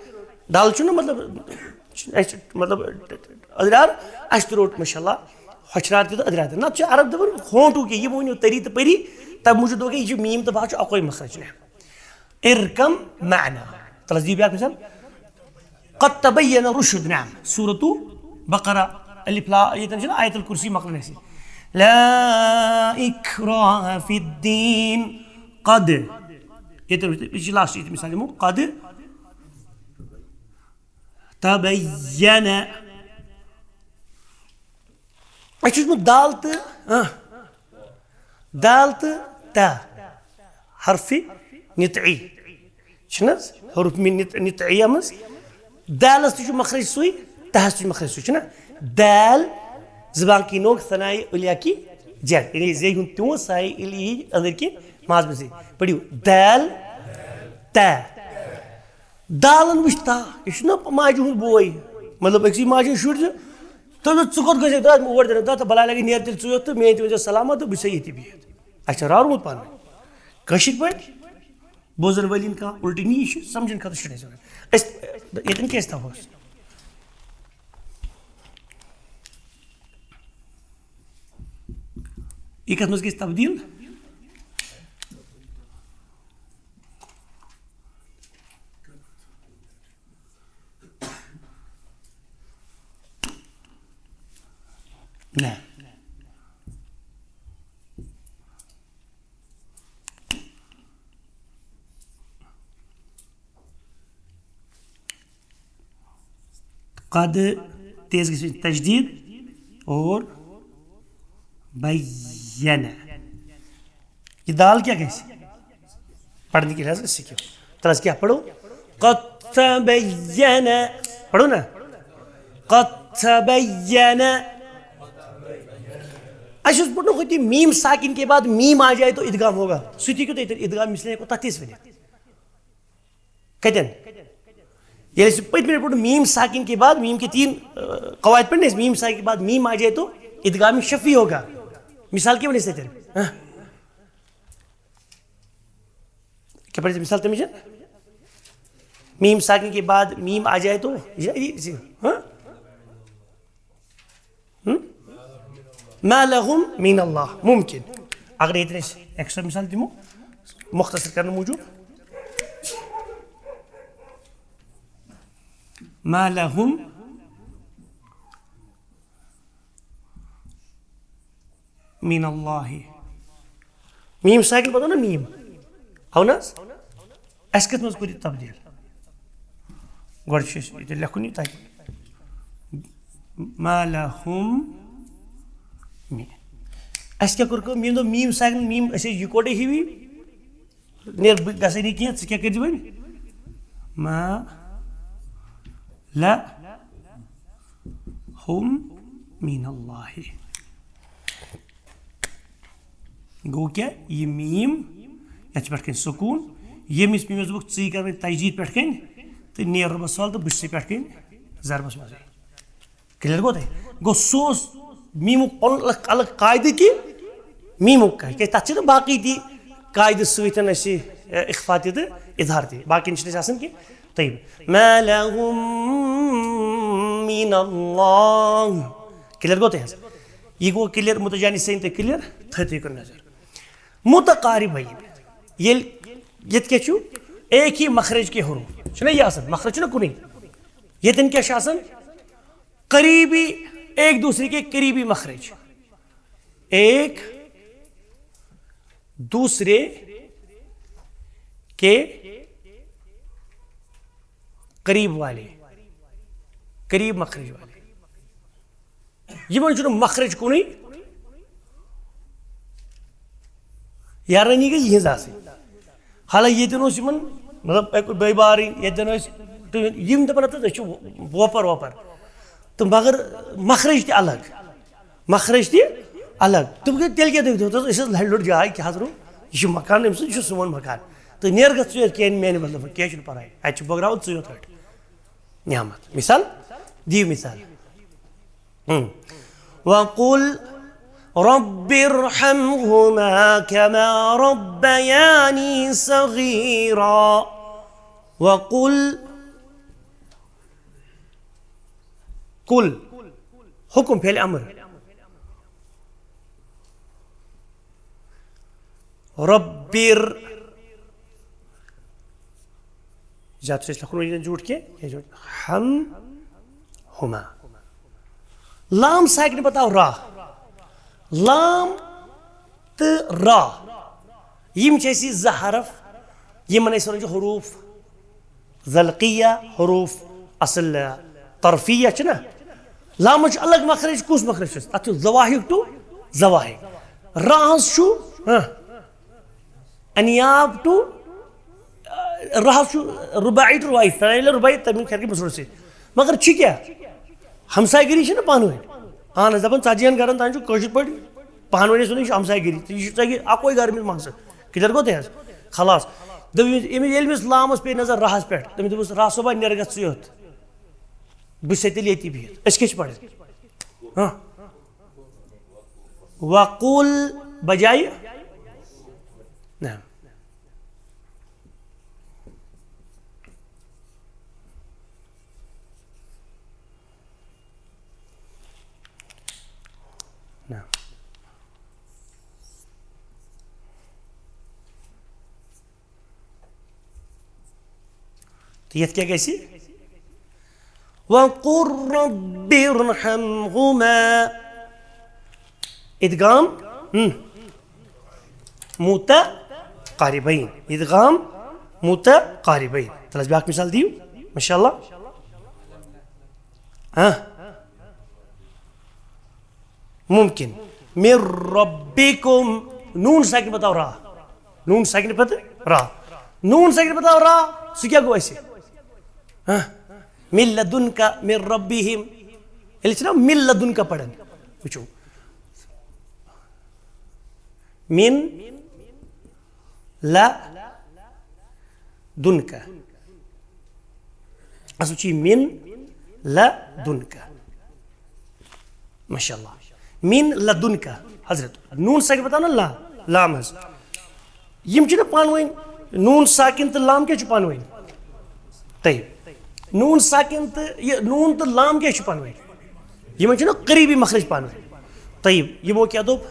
डल मतलब अदरार अस रोट माशाल्लाह हचरार तो अदरार ना अरब दपान होंठू के ये वो तरी तो परी तब मुझे दोगे ये मीम तो बात अकोई मखरज ने इरकम माना तलस दी ब्याक मिसाल क़द तबय्यन रुश्द नाम सूरतु बकरा अलिफ ला ये तंजन आयतुल कुर्सी मकरने से ला इक्राह फिद्दीन क़द ये तो लास्ट ये मिसाल मु क़द तबय्यन अच्छु दाल तो ता हरफी नितई छनस हरफ में नितई मज दालस तुझ मखरज सुई तहस तुझ मखरज सुई छना दाल ज़बान की नोक सनाई उलिया की जड़ यानी जे हुन त्यो साई इली अंदर की माज में से पढ़ियो दाल ता दालन विश्ता इशना माजू हुन बोय मतलब एक माजू शुर तो चुकोत गजे दात ओवर दे दात बला लगी नेर दिल चुयो तो मे तो सलामत बिसे यति भी अच्छा रारमुत पान कशिक पर बोजर वलिन का उल्टी नीश समझन खत छने अस यतन केस था होस इकत मस के तब्दील ना क़द तेज की तजदीद और बय्यन ये दाल क्या कैसे पढ़ने की लिहाज सीखो तरस क्या पढ़ो क़द तबय्यन पढ़ो ना क़द तबय्यन अच्छा उस पढ़ो कोई मीम साकिन के बाद मीम आ जाए तो इदगाम होगा सुती क्यों तो इदगाम मिसले को ततीस बने कहते ये पे पढ़ो मीम साकिन के बाद मीम के तीन कवायद पढ़ने मीम साकिन के बाद मीम आ जाए तो इदगाम शफी होगा मिसाल क्या बने से क्या पढ़े मिसाल तमीज मीम साकिन के बाद मीम आ जाए तो मा लहुम मिन अल्लाह मुमकिन अगर इतने एक्स्ट्रा मिसाल दिमो मुख्तसर करने मूजूब मा लहुम मिन अल्लाह मीम साकिन पता ना मीम आओ ना अस कत मज कर तब्दील गोड़ ये लिखुन ताकि मा लहुम अस क्या कर मीम दो मीम साकिन मीम ऐसे यकोटे हिवी नेर गसे नहीं किया क्या कर वन मा ला हुम मिन अल्लाह गो क्या ये मीम ये पे सुकून यमिस मीमस बुक ची कर तजदीद पे तो नेर बसाल तो बुस पे जरबस मज क्लियर गो गो सोस मीमुक अलग कायदे कि मीमुक क्या तथ बाकी ती कायदे सतन इख्फा तो इजहार ती बाकी कि तयब मा लहुम मिन अल्लाह क्लियर गो यह गो क्लियर मुतजानिसैन तो क्लियर थो नजर मुतकारिबैन ये एक ही मखरज के हरूफ यह मखरज कुन यतन क्या करीबी एक दूसरे के करीबी मखरज एक दूसरे के करीब वाले करीब मखरज वाले ये मखरज कुन यारानी गई यह हालांकि ये मतलब बई बार ये दपान वोपर वोपर तो मगर मखरज ते अलग तेल क्या लड़ जाए क्या रो यह मकान अम सोन मकान तो नेर गो क्या मेन मतलब क्या पराई अत बगराव चोत हट नियामत मिसाल दिव मिसाल वकुल रब्बिरहमहुमा कमा रब्बयानी सगीरा वकुल कुल हुक्म फेल अमर रब्बिर ज्यादा से लखन झूठ के हम हुमा लाम साइक बताओ रा लाम तो रा यम जहरफ यमन हरूफ ज़ल्क़िया हरूफ असल तरफिया ना लाम अलग मखरज कुस मखरज अत ज़वाहिक टू ज़वाहिक राज अनियाब टू राह रुबाई टू रुबाई रुबाई तमिल खैर के मसरूर से मगर क्या हमसायगिरी ना पान वन दपान षन गर तान पे पान वन वन हमसायगिरी यह अकोई गर मिस महस किधर गो तह खलास दमिस लामस पे नजर राहस पे तमिस दोपस राह सोबा नेर गोत बस तेल ये बिहत क्या पढ़ वकुल बजाय ना तो यह क्या कैसी वक़ुर रब्बिरहमहुमा इदगाम मुतक़ारिबैन इदगाम मुतक़ारिबैन तलस ब्याक मिसाल दियो माशाअल्लाह मुमकिन मिर रब्बिकुम नून साकिन बताओ रा नून साकिन पता रा नून साकिन बताओ रा सो क्या गो ऐसे मिन लदुनका मिर रब्बिहिम ना मिन लदुनका पढ़न वुचो मिन ला दुनका असुची मिन ला दुनका माशाअल्लाह मिन लदुनका हजरत नून साकिन बताओ ना ला लाम हज यम ना पान वन नून साकिन तो लाम क्या पान वन तय नून साकिन तो ये नून तो लाम क्या पान वन यम ना करीबी मखरज पान वन तयब यमो क्या दोप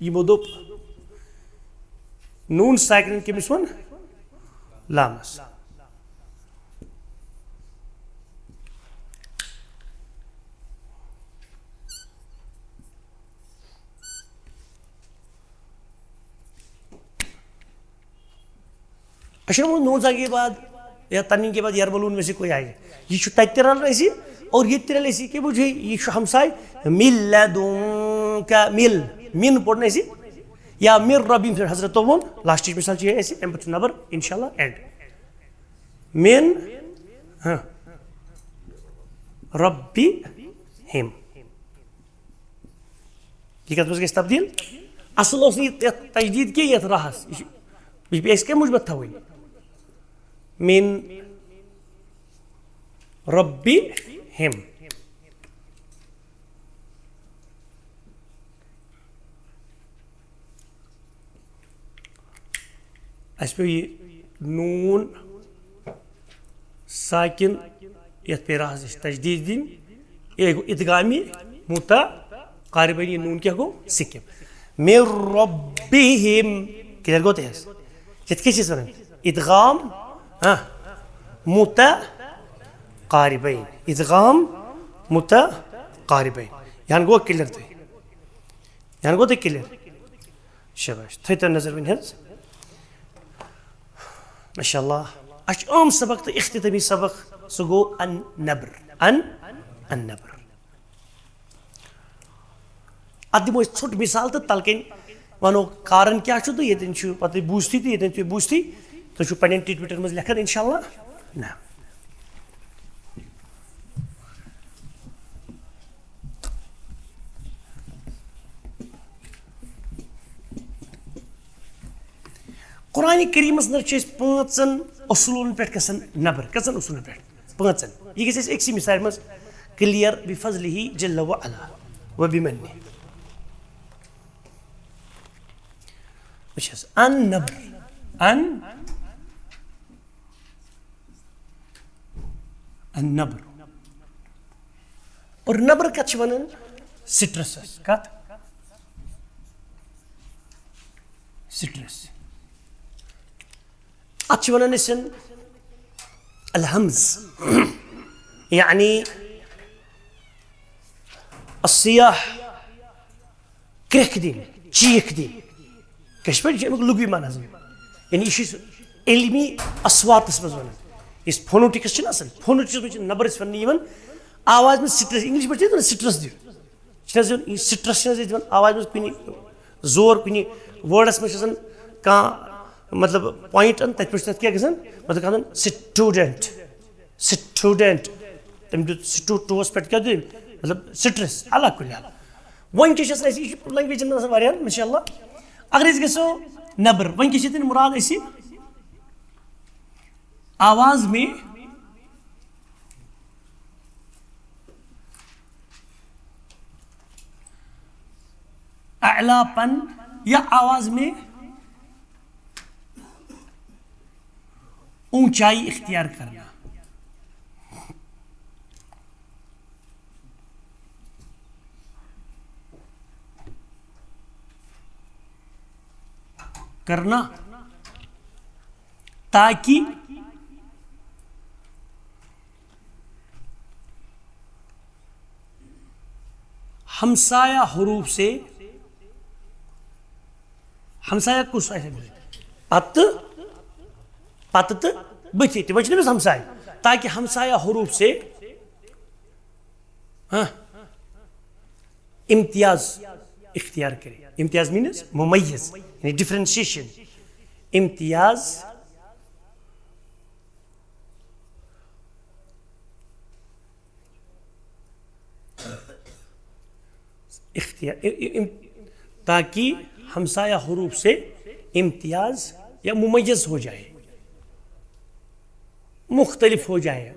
यमो दोप नून साकिन कमिस वन लामस अच्छा नून सा के बाद या तनी के बाद यार बलून में से कोई आएगा ये तल ऐसी और ये तिरल ऐसी कि मुझे ये हमसाय मिल का मिल मिन पढ़ने ऐसी या मिर रबी फिर हजरत तो लास्ट मिसाल चाहिए ऐसी नंबर इंशाल्लाह एंड मिन रब्बी हिम ये क्या तब्दील असल तजदीद के ये राहस क्या मुझबत था वही मिन रब्बी हिम अस पे ये नून साकिन यथ पे राह तजदीद दिन ये इदगामी मुता क़ारिबैन नून क्या गो सिक्किम मिर रब्बिहिम किधर गो तहस यथ क्या वन इदगाम मुता क़ारिबैन इदगाम मुता क़ारिबैन यहाँ गो क्लियर तो यहाँ गो तो क्लियर शाबाश थे तो नजर वन हज माशाअल्लाह आम सबक तो इख्तितामी सबक सो गो अन नब्र अन नब्र अत दिमो छोट मिसाल तो तलकन वनो कारण क्या तो ये पे बूझती तो ये बूझती तो पे ट्विटर मज लेखन इंशाल्लाह ना कुरान करीमस नर पांचन असूलन पे गसन नबर कचन असूलन पे पांचन यह गई एक मिसाल मज क्लियर बिफजलिही जल्ल व अला व बिमन्नि अन नबर अन नबर और नबर कत वन सिट्रस कत सिट्रस अत वन अलहम्ज यानी अस्सियाह क्रख दिन चीख दिन कश्मीर लुगी मान यानी यह इल्मी अस्वातस मज वन इस फोनोटिक्स फोनोटिक्स में नबर वन आवाज में सिट्रस इंग्लिश पे सिट्रस दिन सिट्रस आवाज में कुछ जोर कुछ वर्डस में कह मतलब पॉइंट तथ पे क्या गसान मतलब कह स्टूडेंट स्टूडेंट तम टूस पे क्या दिन मतलब सिट्रस अला कुल वन लैंग्वेज इंशाल्लाह अगर गो नबर वन क्या मुराद आवाज में अलापन या आवाज में ऊंचाई इख्तियार करना करना ताकि हमसाया हरूफ से हमसाया कुछ ऐसे पत पत बथि तम हमसाय ताकि हमसाया हरूफ से इम्तियाज इख्तियार करे इम्तियाज मीन्स मुमय्यज यानी डिफरेंशिएशन इम्तियाज ताकि हमसाया हरूफ से इम्तियाज या मुमय्यज हो जाए मुख्तलिफ हो जाए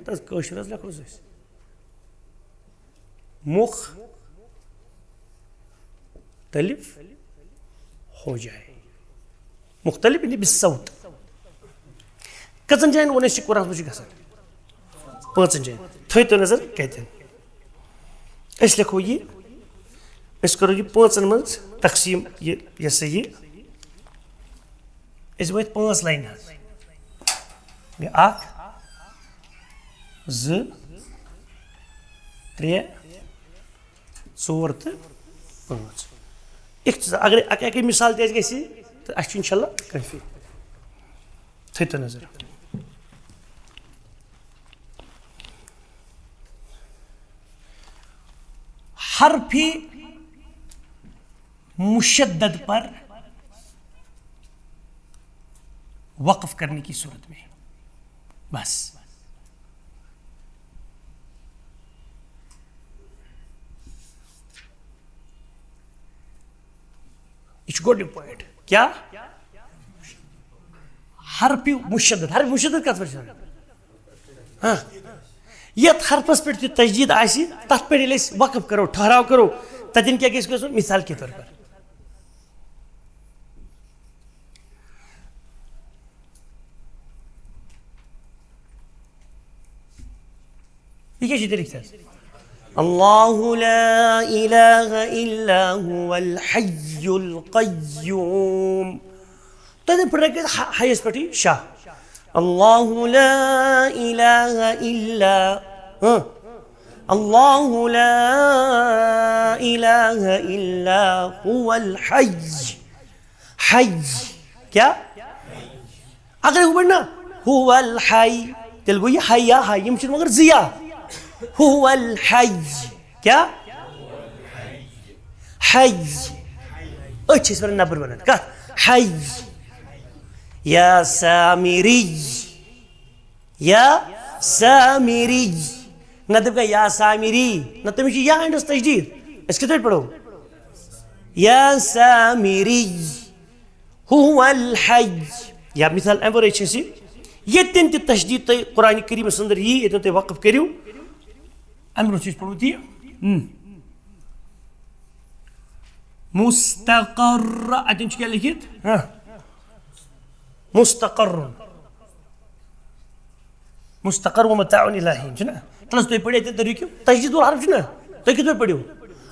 मुख्तलिफ हो जाए मुख्तलिफ बिसौत कचन जान वन कुरान में गसान पांचन जान थो तो नजर कहते लिखो ये करो ये पांचन मज तकसीम ये सही वत पांच लाइन अख त्रे चोर तो पांच अगर अक मिसाल तो इंशाल्लाह काफी थो तो नजर हरफी मुशद्दद पर वक्फ करने की सूरत में बस गोल्डन पॉइंट क्या हरफी मुशद्दद कत हाँ ये हरफस पे तजदीद आसी तथ पे वक्फ करो ठहराव करो तथिन क्या मिसाल के तौर पर ये क्या लिखता है अल्लाहु ला इलाहा इल्ला हुवल हय्युल क़य्यूम तो पढ़ हाईएस्ट पटी शाह अल्लाहु ला इलाहा इल्ला अल्लाहु ला इलाहा इल्ला हुवल हय्य हय्य क्या अगर बढ़ना हुवल हय्य तेल गो ये हय्या हय्यम छ मगर जिया हुवल हय्य क्या हय्य अच्छे से नबर बना का हय्य या सामिरी नदब का या सामिरी न तुम या इंडस तजदीद इसके तो पढ़ो या सामिरी हुवल हय्य या मिसाल अमि वरै छ यतन त तशदीद तुम कुरान करीम अंदर यी यतन तुम वक़फ करियो अमि ब्रोह पढ़मुत यह मुस्तक़र्र अतन क्या लिखित मुस्तक़र्र मुस्तक़र्र व मताउन इला हीन छ ना तलस तुम पढ़े तुम रुकियो तशदीद वाल हर्फ छ ना तुम कित पढ़ियो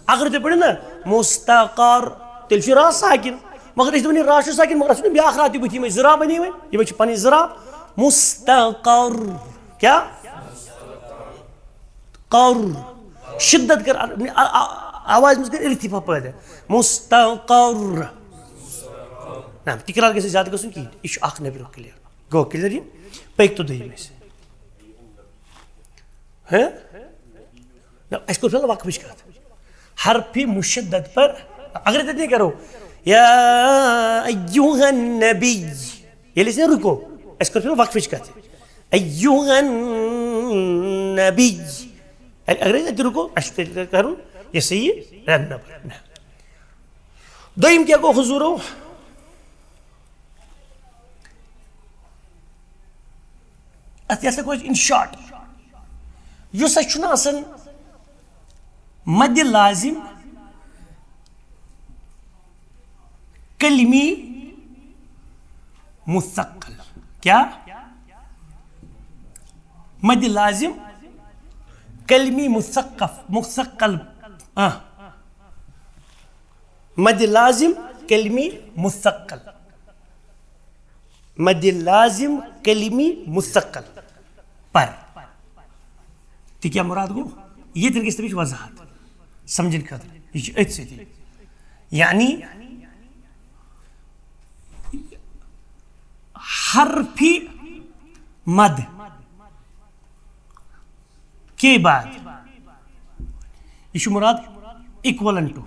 अगर तुम पढ़ो ना मुस्तक़र्र तेल रा साकिन मगर इस वन रा साकिन मगर ब्या रा तुथ यम जरा बनी वन यम पन जरा मुस्तक़र्र क्या कर्र शिद्दत कर आवाज में कर इर्तिफा पैदा मुस्तक़र्र ना तकरार गई ज्यादा गसन कहीं यह नबर क्लियर गो क्लियर यह पक तो दम हैं अस कर वक्फ कत हरफी मुशद्दत पर अगर तक करो या अय्युहन नबी ये रुको अस कर वक्फ कत अय्युहन नबी अगर रुको अस कर यह सही दोम क्या गो हुजूरो अत गो इन शॉर्ट युस मद लाजिम कलमी मुस्तक़ल क्या मद लाजिम कलमी मुस्तक़ल मद लाजिम कलमी मुस्तक़ल मद लाजिम कलमी मुस्तक़ल पर तो क्या मुराद गो ये तरीके से वजाहत समझन खतर यह अथ सती यानी हरफी मद के बाद यह मुराद इक्वलन टू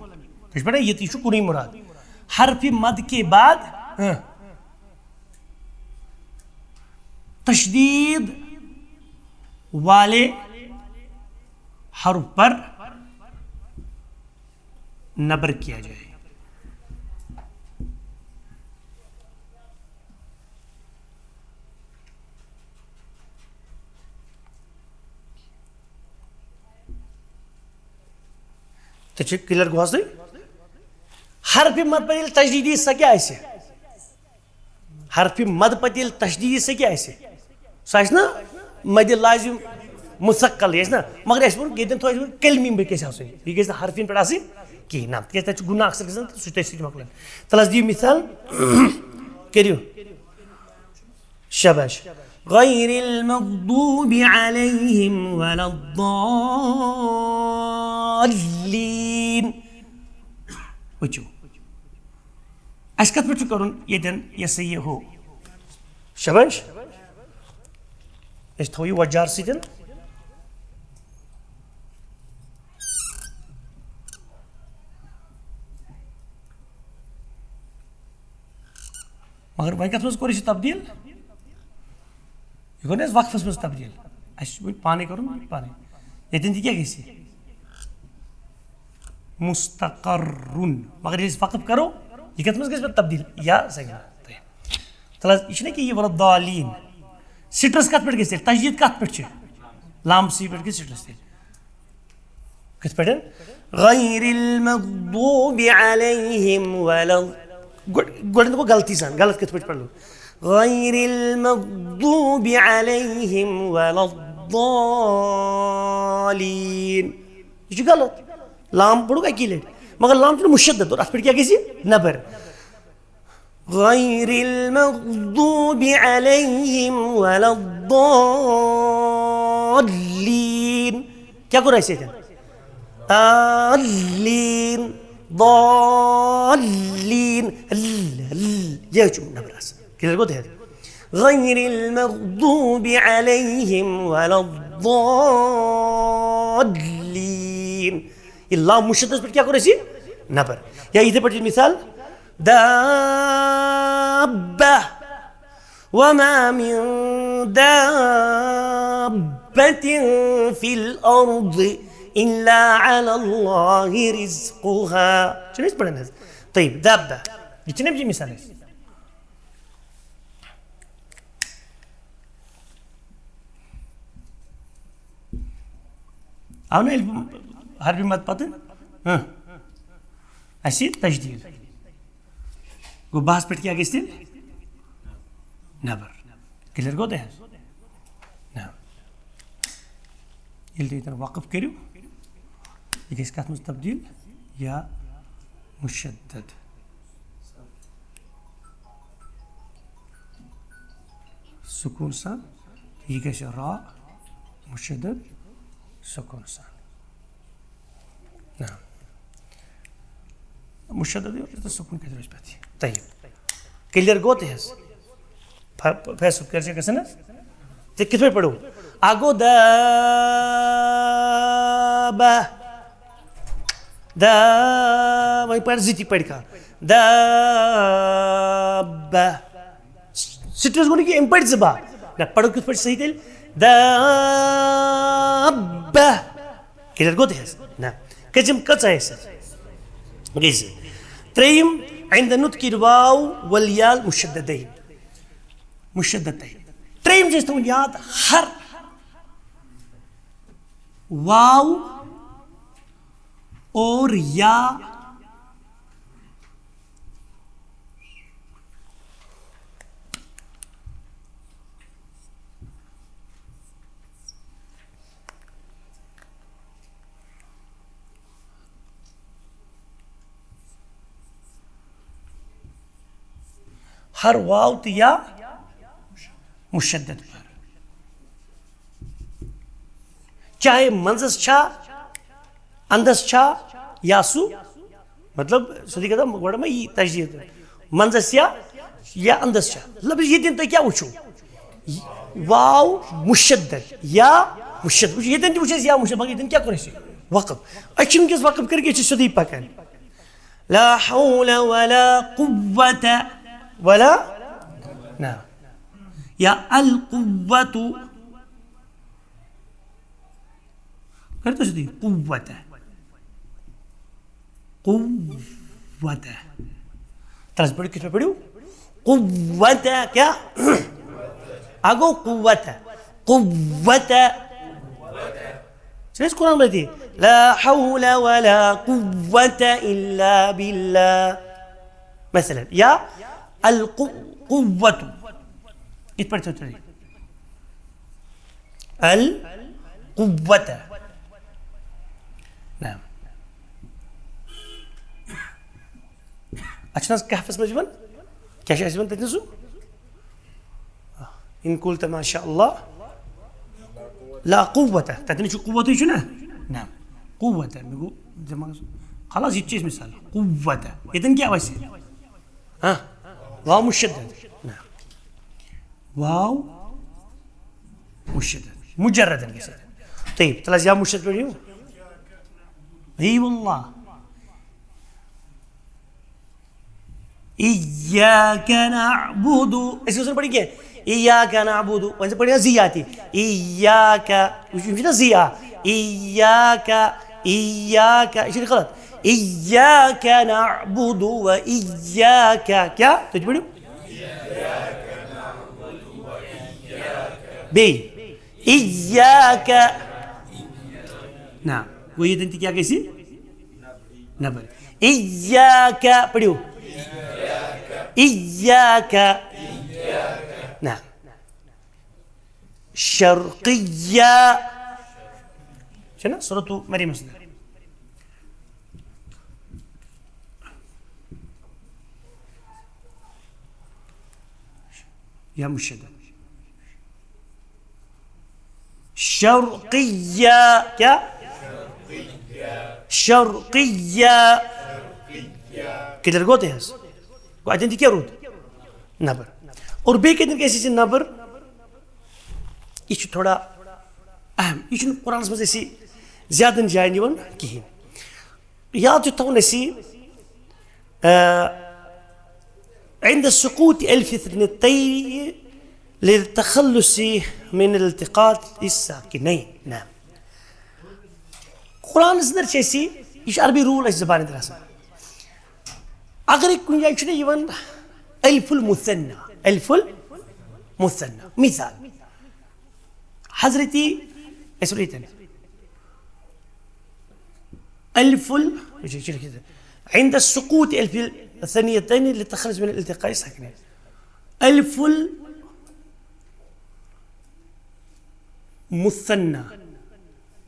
बेटा ये कुन मुराद हरफी मद के बाद तशदीद वाले हर्फ पर नबर किया जाए तो क्लियर गो हरफ मद पे तशदीदी सा क्या हरफ मद पे तशदीदी सा क्या सह ना मद लाजिम मुस्तक़ल ना मगर ये कलमी पे यह गई हरफिन पे कहीं ना क्या गुना अक्सर गसान सह मकलान तलस दियो मिसाल करियो शबाश गैरिल मग़दूबि अलैहिम वलद्दाल्लीन वचो अस कत पे करुन यतन यह सही हो शबाश अस थो वजार सतन मगर वह कत कोर तब्दील यह गो वक्फस मज तब्दील अस पाने कर पाने यतन क्या गई मुस्तक़र्रुन मगर ये वक्फ करो यह कत मज तब्दील या सही तला यह कि यह वलद्दालीन सिट्रस कत पे गई तशदीद कत पे लाम सी पे सिट्रस कत पे गैरिल मग़दूबि अलैहिम गोड़ गलती सान गलत कत पे पढ़ लो गैरिल मग़दूबि अलैहिम वलद्दालीन यह गलत लाम पढ़ो अकी लट मगर लाम मुशद्दत और अत पे क्या गई नबर गैरिल मग़दूबि अलैहिम वलद्दालीन क्या करो ऐसे दालीन दालीन ये नबर क्लियर को गैरिल मग़दूबि अलैहिम वलद्दालीन ये लाम मुशद्दत पे क्या करो ऐसे नबर या इधर पर मिसाल दाब्बा वमा मिन दाब्बतिन फिल अर्द इल्ला अलल्लाहि रिज़्क़ुहा चलिए पढ़ना तयब दाब्बा ये चने भी मिसाल है आव ना हर भी मत पत असी तजदीद गो बहस पे क्या गई नबर क्लियर गो दे ये वक़फ़ करो ये गई कत मज तब्दील या मुशद्दद सुकून सान ये गई रा मुशद्दद सुकून सान मुशद्दद सुकून के रोज पाती तय्यब क्लियर गो ते फैसला कर से कसना ते किस पे पढ़ो आगो द वहीं पर जीती पढ़ का सिट्रस गुनी की इम्पैक्ट जबा ना पढ़ो किस पर सही दिल क्लियर गो ते ना كجم كتايس جيز تريم عند نطق الواو والياء مشددين تريم جيس تقول ياد هر واو और या हर वाव या मुशद्दद पर चाहे मंजस छा अंदस छा यासु मतलब सुधी कहता गोड़ में ये तजदीद मंजस या अंदस छा मतलब ये दिन तो क्या पूछो वाव मुशद्दद या मुशद्दद ये दिन पूछे या मुशद्दद ये दिन क्या करें वक़फ़ अच्छी किस वक़फ़ करके सुधी पकड़ ला हौल वला कुव्वत वला ना या अल कुव्वतु कर तो सुधी कुव्वत तरस पढ़ी किस पे पढ़ी कुव्वत क्या आगो कुव्वत चलिए इस कुरान में थी ला हौल वला कुव्वत इल्ला बिल्लाह मसलन या अल कुव्वत इस पर चलते अल कुव्वत नाम अच्छा कहफस मजबन क्या शायद मजबन तकनीसु इन कुल माशा अल्लाह ला कुव्वत तकनीसु कुव्वत ही ना नाम कुव्वत मेरे जमा खलास ये चीज़ मिसाल कुव्वत इतन क्या वैसे हाँ वाव मुशद्दद नाम वाव मुशद्दद मुजर्रद طيب طلع يا मुशद्दद पढ़ियो اي والله इय्याक नअबुदु ऐसे उसने पढ़ी क्या इय्याक नअबुदु वहीं से पढ़ी ना ज़िया थी इय्याक उसमें ना ज़िया इय्याक इसे गलत इय्याक नअबुदु व इय्याक क्या तो पढ़ियो बे इय्याक ना वो ये दिन क्या कैसी नबर इय्याक पढ़ियो إياك نعم شرقية شنو سورة مريم يا مشدد شرقية क्या شرقية किधर गोते हैं आजन क्या रूद नबर और बे दिन कैसे नबर यह थोड़ा अहम यह कुरान मज ज्यादा जायन कहें याद थवन عند سقوط ألف اثنتين للتخلص من التقاط الساكنين نعم कुरान अंदर यह अरबी रूल जबान दरासा अगर एक कुछ यवन अल्फुल मुसन्ना मिसाल हजरती الفل عند سقوط الف الثانيتين للتخلص من الالتقاء الساكنين. الف المثنى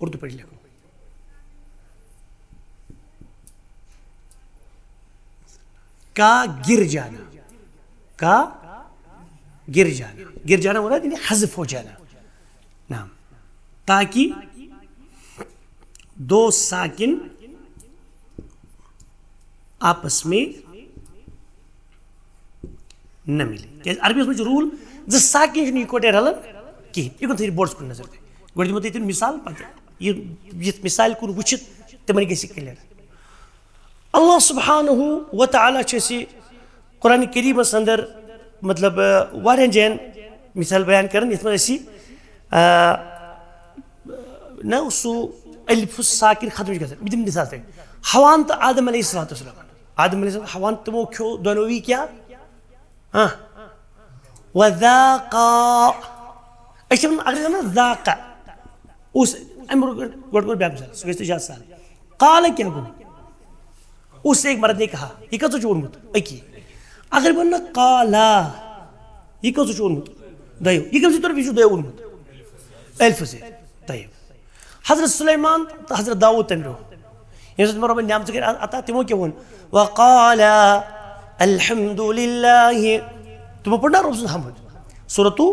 اردو पढ़ लिखो का गिर जाना, का गिर जाना, गिर जाना हो रहा है हज़फ हो जाना नाम, ताकि दो साकिन आपस में न मिले. अरबी में रूल जो साकिन इकोटे रलन कहें यह थी बोर्ड्स कुन नजर दे गो दिमो तुम मिसाल पे ये मिसाल कुन वुचित तमन गि क्लियर. अल्लाह सुब्हानहु व तआला कुरान करीमस अंदर मतलब वारियान जैन मिसाल बयान कर न सू अलिफ साकिन खत्म गन दिम मिसाल ते हवान तो आदम अलैहिस्सलाम आदम अलैहिस्सलाम हवान तमो खो दोनों क्या वज़ाक़ा अगर ना ज़ाक़ा उस गोड़ ब्याह मिसाल सो इजाज़ साल काल क्या गो उससे एक मर्द ने कहा यह कस ओनमुत अकी अगर बन काला यह कस ओनमुत दयो यह कम तरफ यह दयो ओनमुत अल्फ से दयो. हज़रत सुलेमान तो हज़रत दाऊद तमो ये रब नियामत अता तमो क्या वो वक़ाला अल्हम्दुलिल्लाह तमो पढ़ना रब सुन हमद सूरतु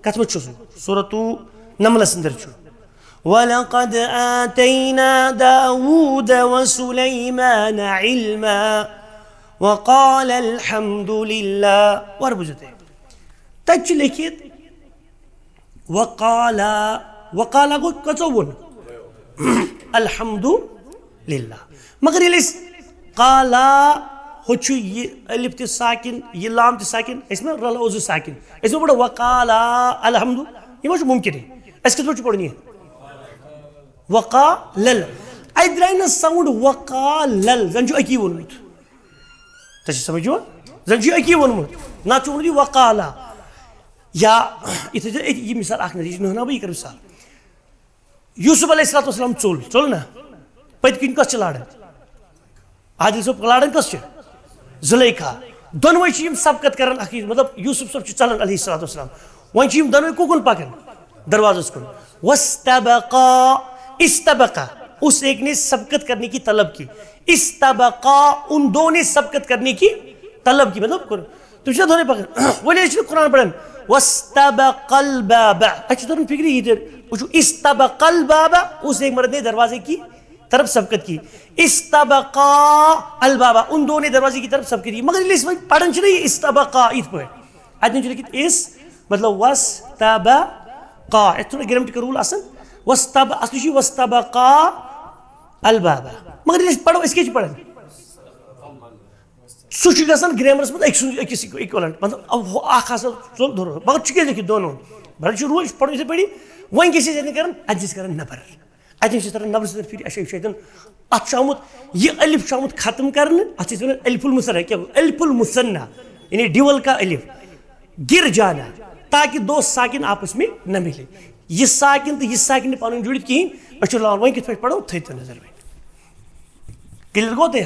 कत मत सूरतु नमलस अंदर वलक़द आतैना दाऊद वसुलैमान इल्मा वक़ाल अल्हम्दुलिल्लाह वर बुझते तच लिखित वक़ाला वक़ाला को कचो बोल अल्हम्दुलिल्लाह मगर ये काला हो ये अलिफ ते साकिन ये लाम ते साकिन इसमें रला उज़ साकिन इसमें पढ़ो वक़ाला अल्हम्दु ये मुमकिन है इसके तो पढ़नी है वक़ालल अद्राइन साउंड वक़ालल जंजु अकी वोनमुत तशी समझो जंजु अकी वोनमुत ना चुनी वक़ाला या इथे ये मिसाल आख नदी ना बई कर मिसाल यूसुफ अलैहिस्सलाम चोल ना पत किन कस लाड़न आदिल सब लाड़न कस जुलेखा दोनों सबकत कर मतलब यूसुफ सब चलन अलैहिस्सलाम वन दोनों कुकुन पकन दरवाजस कुन वस्तबका इस्तबका उस एक ने सबकत करने की तलब की इस्तबका उन दो ने सबकत करने की तलब की मतलब तुम दोनों पकन वो कुरान पढ़न वस्तबकल बाबा अच्छी तरह फिक्री इधर इस्तबकल बाबा उस एक मर्द ने दरवाजे की तरफ सबकत की इस्तबका अल बाबा उन दो ने दरवाजे की तरफ सबकत की मगर इस पढ़न चाहिए इस्तबका इत पे आज लिखित इस मतलब वस्तबका थोड़ा ग्रामेटिकल रूल आसन वस्तब असली वस्तबका अल बाबा मगर पढ़ो इसके पढ़न सह ग्रामरस मत अकिस इक्वलेंट मतलब मगर चुके लिखित दोनों बड़ा रूल पढ़ो इथे पढ़ी वन क्या कर नबर अतन नबर सर फिर अत यह अलिफ खत्म कर अलिफुल मुसन्ना क्या अलिफुल मुसन्ना यानी ड्यूअल का अलिफ गिर जाना ताकि दो साकिन आपस में न मिले यह साकिन तो यह साकिन पान जुड़ित कहें लान वन कित पढ़ो थो नजर में क्लियर गो ते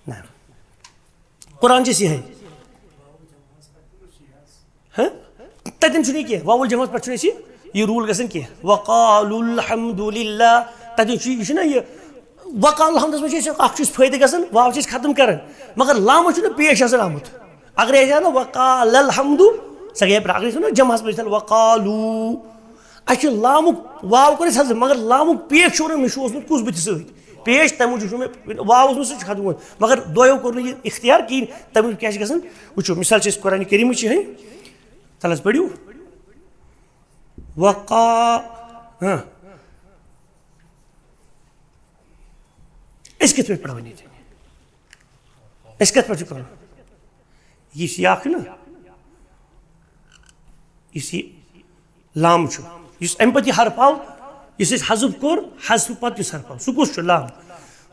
ना कुरान यह तन क्या वावुल जमात पे यह रूल गसन कह वक़ालुल हम्दुलिल्लाह तन यह वक़ाल हमदस में फायदे गसन वाव खत्म कर मगर लाम पेश आमुत अगर ना वक़ालल हम्दु सह गई अगर जमहस में वक़ालू अच्छे लामुक वाव कर मगर लामुक पेश मे कुस बुत पेश तम मूजूब वाव खत्म मगर दोयो कोर इख्तियार कहें तम क्या वो मिसाल कुरान करीम तलस पढ़ू वक़ा इस कित पे पढ़वानी इस कित पे करो यह ना इसी लाम इस अम पे हरफ आव इस हज़फ कोर हज़फ पे हरफ आव सह कुछ लाम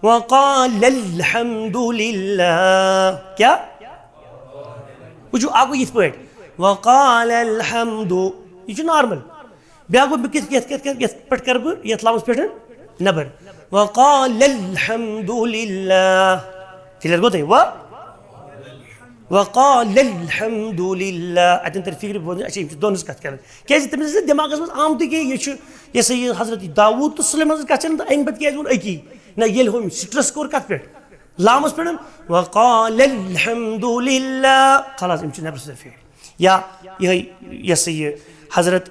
वक़ालल हम्दुलिल्लाह क्या वो आगो ये पे वक़ालल हम्दु यह नॉर्मल ब्या पे कर लामस पे नबर وقال الحمد لله क्लियर गो व وقال الحمد لله अतन तर फिक्र बोल अच्छा दोनों कत कर क्या तमिस दिमागस मज आम तो ये सही हजरत दाऊद तो सुलेमान कत अन पत क्या अकी ना ये हम स्ट्रेस कोर कत पे लामस पे वक़ाल अल्हम्दुलिल्लाह खलास इम नबर से फिर या ये सही हजरत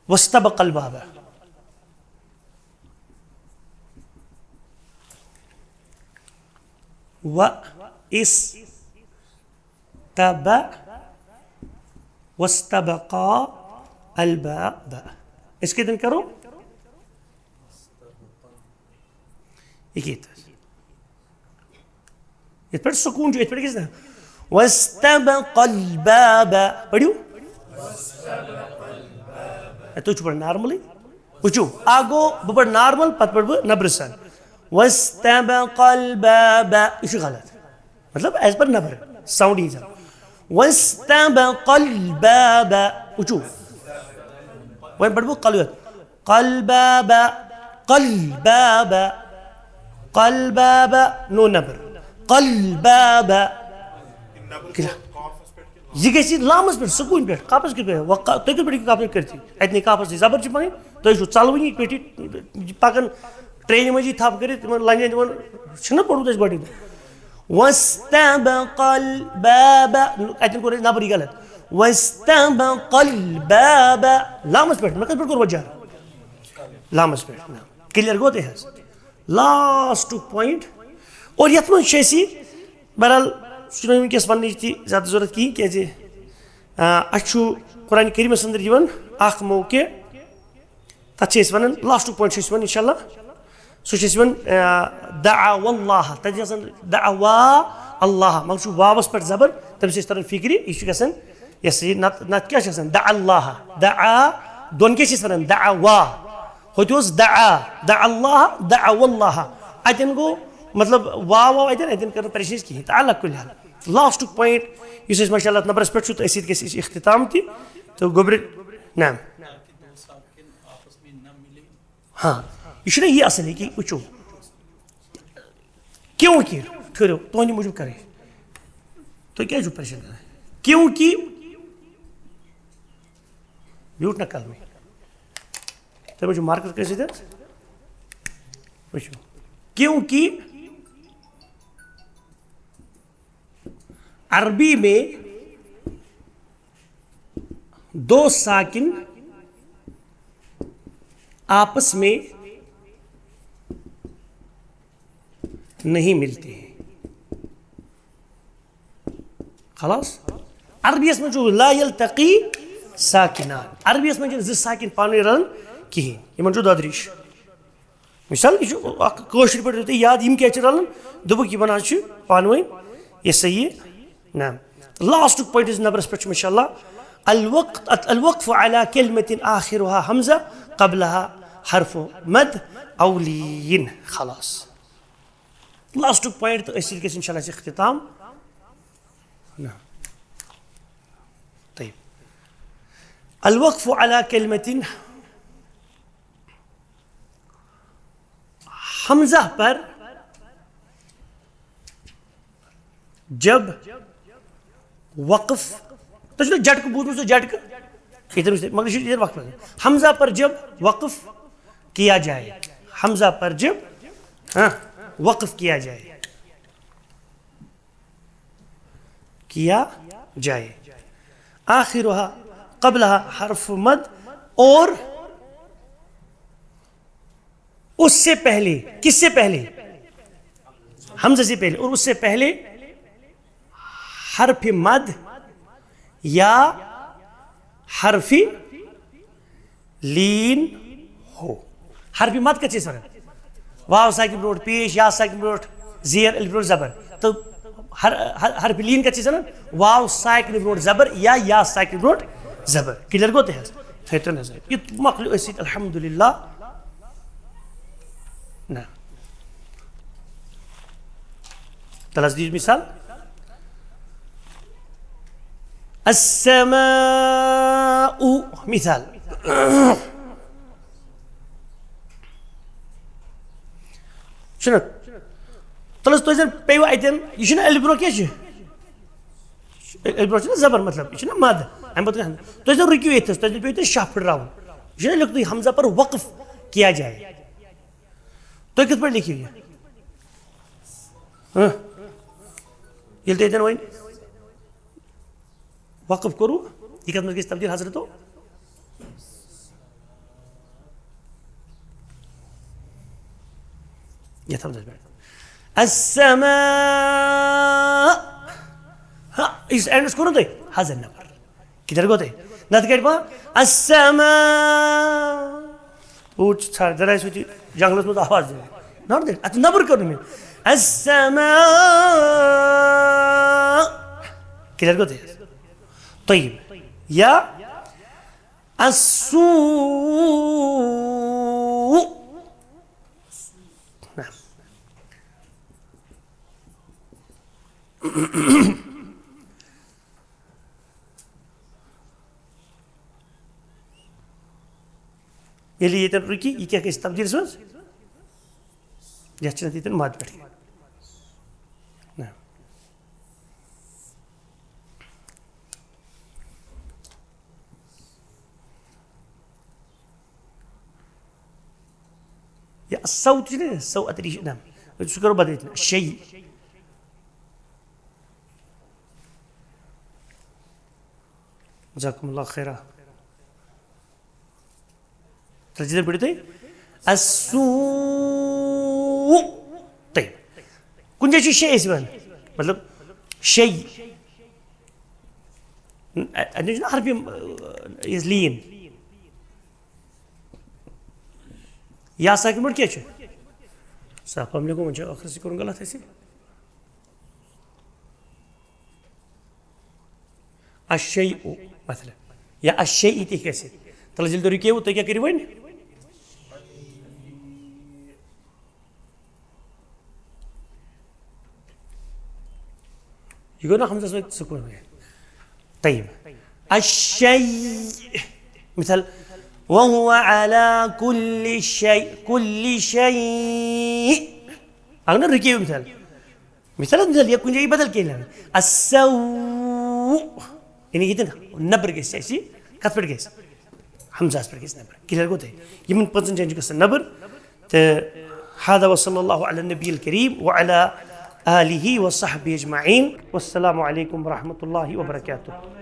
वस्तबक़ल बाब व इस तब वस्तबक़ा अल बाब इसके दिन करो इस पर सुकून जो इस पर किसने वस्तबक़ल बाब पढ़ियो तो चुप नॉर्मली उचू आगो बड़ नॉर्मल पत पढ़ नब्रसन वस्तबक़ल बाब इशु गलत मतलब एज पर नबर साउंड ही वस्तबक़ल बाब उचू वह पढ़बो कलबत कलबाब कलबाब कलबाब नो नबर कलबाब किला ये कैसी लामस पे सुकून पे कापस के पे वक़ा तो के बड़ी कापस करती इतनी कापस जबर छ पनी तो जो चलवनी पेटी पकन ट्रेन में जी थाप करे तुम लाइन में छन पड़ू दस बड़ी वस्तबक़ल बाब अतन को नबर गलत वस्तबक़ल बाब लामस पे मैं कर वजह लामस पे क्लियर गोते है लास्ट पॉइंट और यथ मन शैसी बहरहाल वनस वन थी ज़्यादा जरूरत कहीं क्या अच्छु कुरान करीमस अंदर मौके तथ वन लास्ट पॉइंट वन इंशाल्लाह सह दअवल्लाह तक दअवा अल्लाह मगर वावस पे जबर तम तरह फिक्र यह नत क्या दअल्लाह दआ दोन क्या वन दअवा होत दआ दअल्लाह दअवल्लाह अतन गो मतलब वाव वाव अतन कर परेशान कहीं तो अलग कुल हाल लास्ट पॉइंट इस माशाल्लाह नंबरस पे तो इख्तिताम थी तो गोबर नाम हाँ यह ये असल है कि वचो क्योंकि ठहरो तुंद मूजूब करे तो क्या परेशान कर क्योंकि ब्यूट ना कल में तो मुझे मार्कर कैसे दे क्योंकि अरबी में दो साकिन आपस में नहीं मिलते हैं खलास अरबी में जो ला यल्तकी साकिनान अरबी में जो साकिन पानी रन कहीं इन जो ददरिश मिसाल यह पे याद यम क्या रलन दुबक यह वन पानवे यह सही ना लास्ट पॉइंट नंबरस पे इंशाल्लाह अलवक्फ अला कलिमतिन आखिरुहा हमजा क़ब्लहा हर्फु मद औ लीन खलास लास्ट पॉइंट तो इंशाल्लाह इख्तिताम ना तयब अलवक्फ अला कलिमतिन हमजा पर जब वक्फ तो झटक बूझ झटक इधर मगर वक्फ हमजा पर जब वक्फ किया जाए हमजा पर जब वक्फ किया जाए आखिरुहा क़ब्लहा हर्फ मद और उससे पहले किससे पहले हमजा से पहले और उससे पहले हर्फ मद या हर्फी लीन हो हर्फ मद का चीज वाव साकिन ब्रोट पेश या साकिन ब्रोट ज़ेर अलिफ ब्रोट जबर तो हर्फ लीन का चीज वाव साकिन ब्रोट जबर या साकिन ब्रोट जबर क्लियर गोते हैं फेतन है ये मखलू ऐसी अल्हम्दुलिल्लाह ना तलज़दीज मिसाल अस्समाउ मिसाल Shuna. Talas to izan peyu aiten. Ishuna elbro kya chi? Elbro chuna zabar matlab. Ishuna mad. I'm both kan. To izan ruku etas. To izan peyu etas shaf raun. Ishuna log to hamza par waqf किया जाए तो किस पर लिखी हुई है ये देते वही वक़्फ़ करूँ ये क्या किस तब्दील हासिल तो ये समझ में अस्समा हाँ इस एंड स्कोर तो हाजिर नंबर किधर को थे ना तो क्या पा अस्समा उच जरा सोची जंगल में तो आवाज दे ना दे अच्छा नबर करो मैं अस्समा किधर को थे طيب या अस्सू نعم يلي يتركي يكيك يستبدل سوز يحتاج نتيجة ما تبرك نعم يا الصوت جدا الصوت أدري نعم شكرا بديت الشيء جزاكم الله خيرا ترجمة بديتي السوء طيب كنت شيء اسمه मतलब شيء أنا عربي يزلين या सेगमेंट क्या है साहब हमने को मुझे आखिर से करूँगा लाते से अशयु मतलब या अशयी थी कैसे तला जल्दी रुकिए वो तो क्या करी वही يقولنا خمسة صوت سكون طيب الشيء مثل وهو على كل شيء أنا ركيب مثال يكون جاي بدل كلمة السوء يعني جدا النبر جيس شيء كثر جيس حمزة أسبر جيس نبر كلا القطع يمن بطن جنج قصة النبر هذا وصلى الله على النبي الكريم وعلى آله وصحبه أجمعين والسلام عليكم ورحمة الله وبركاته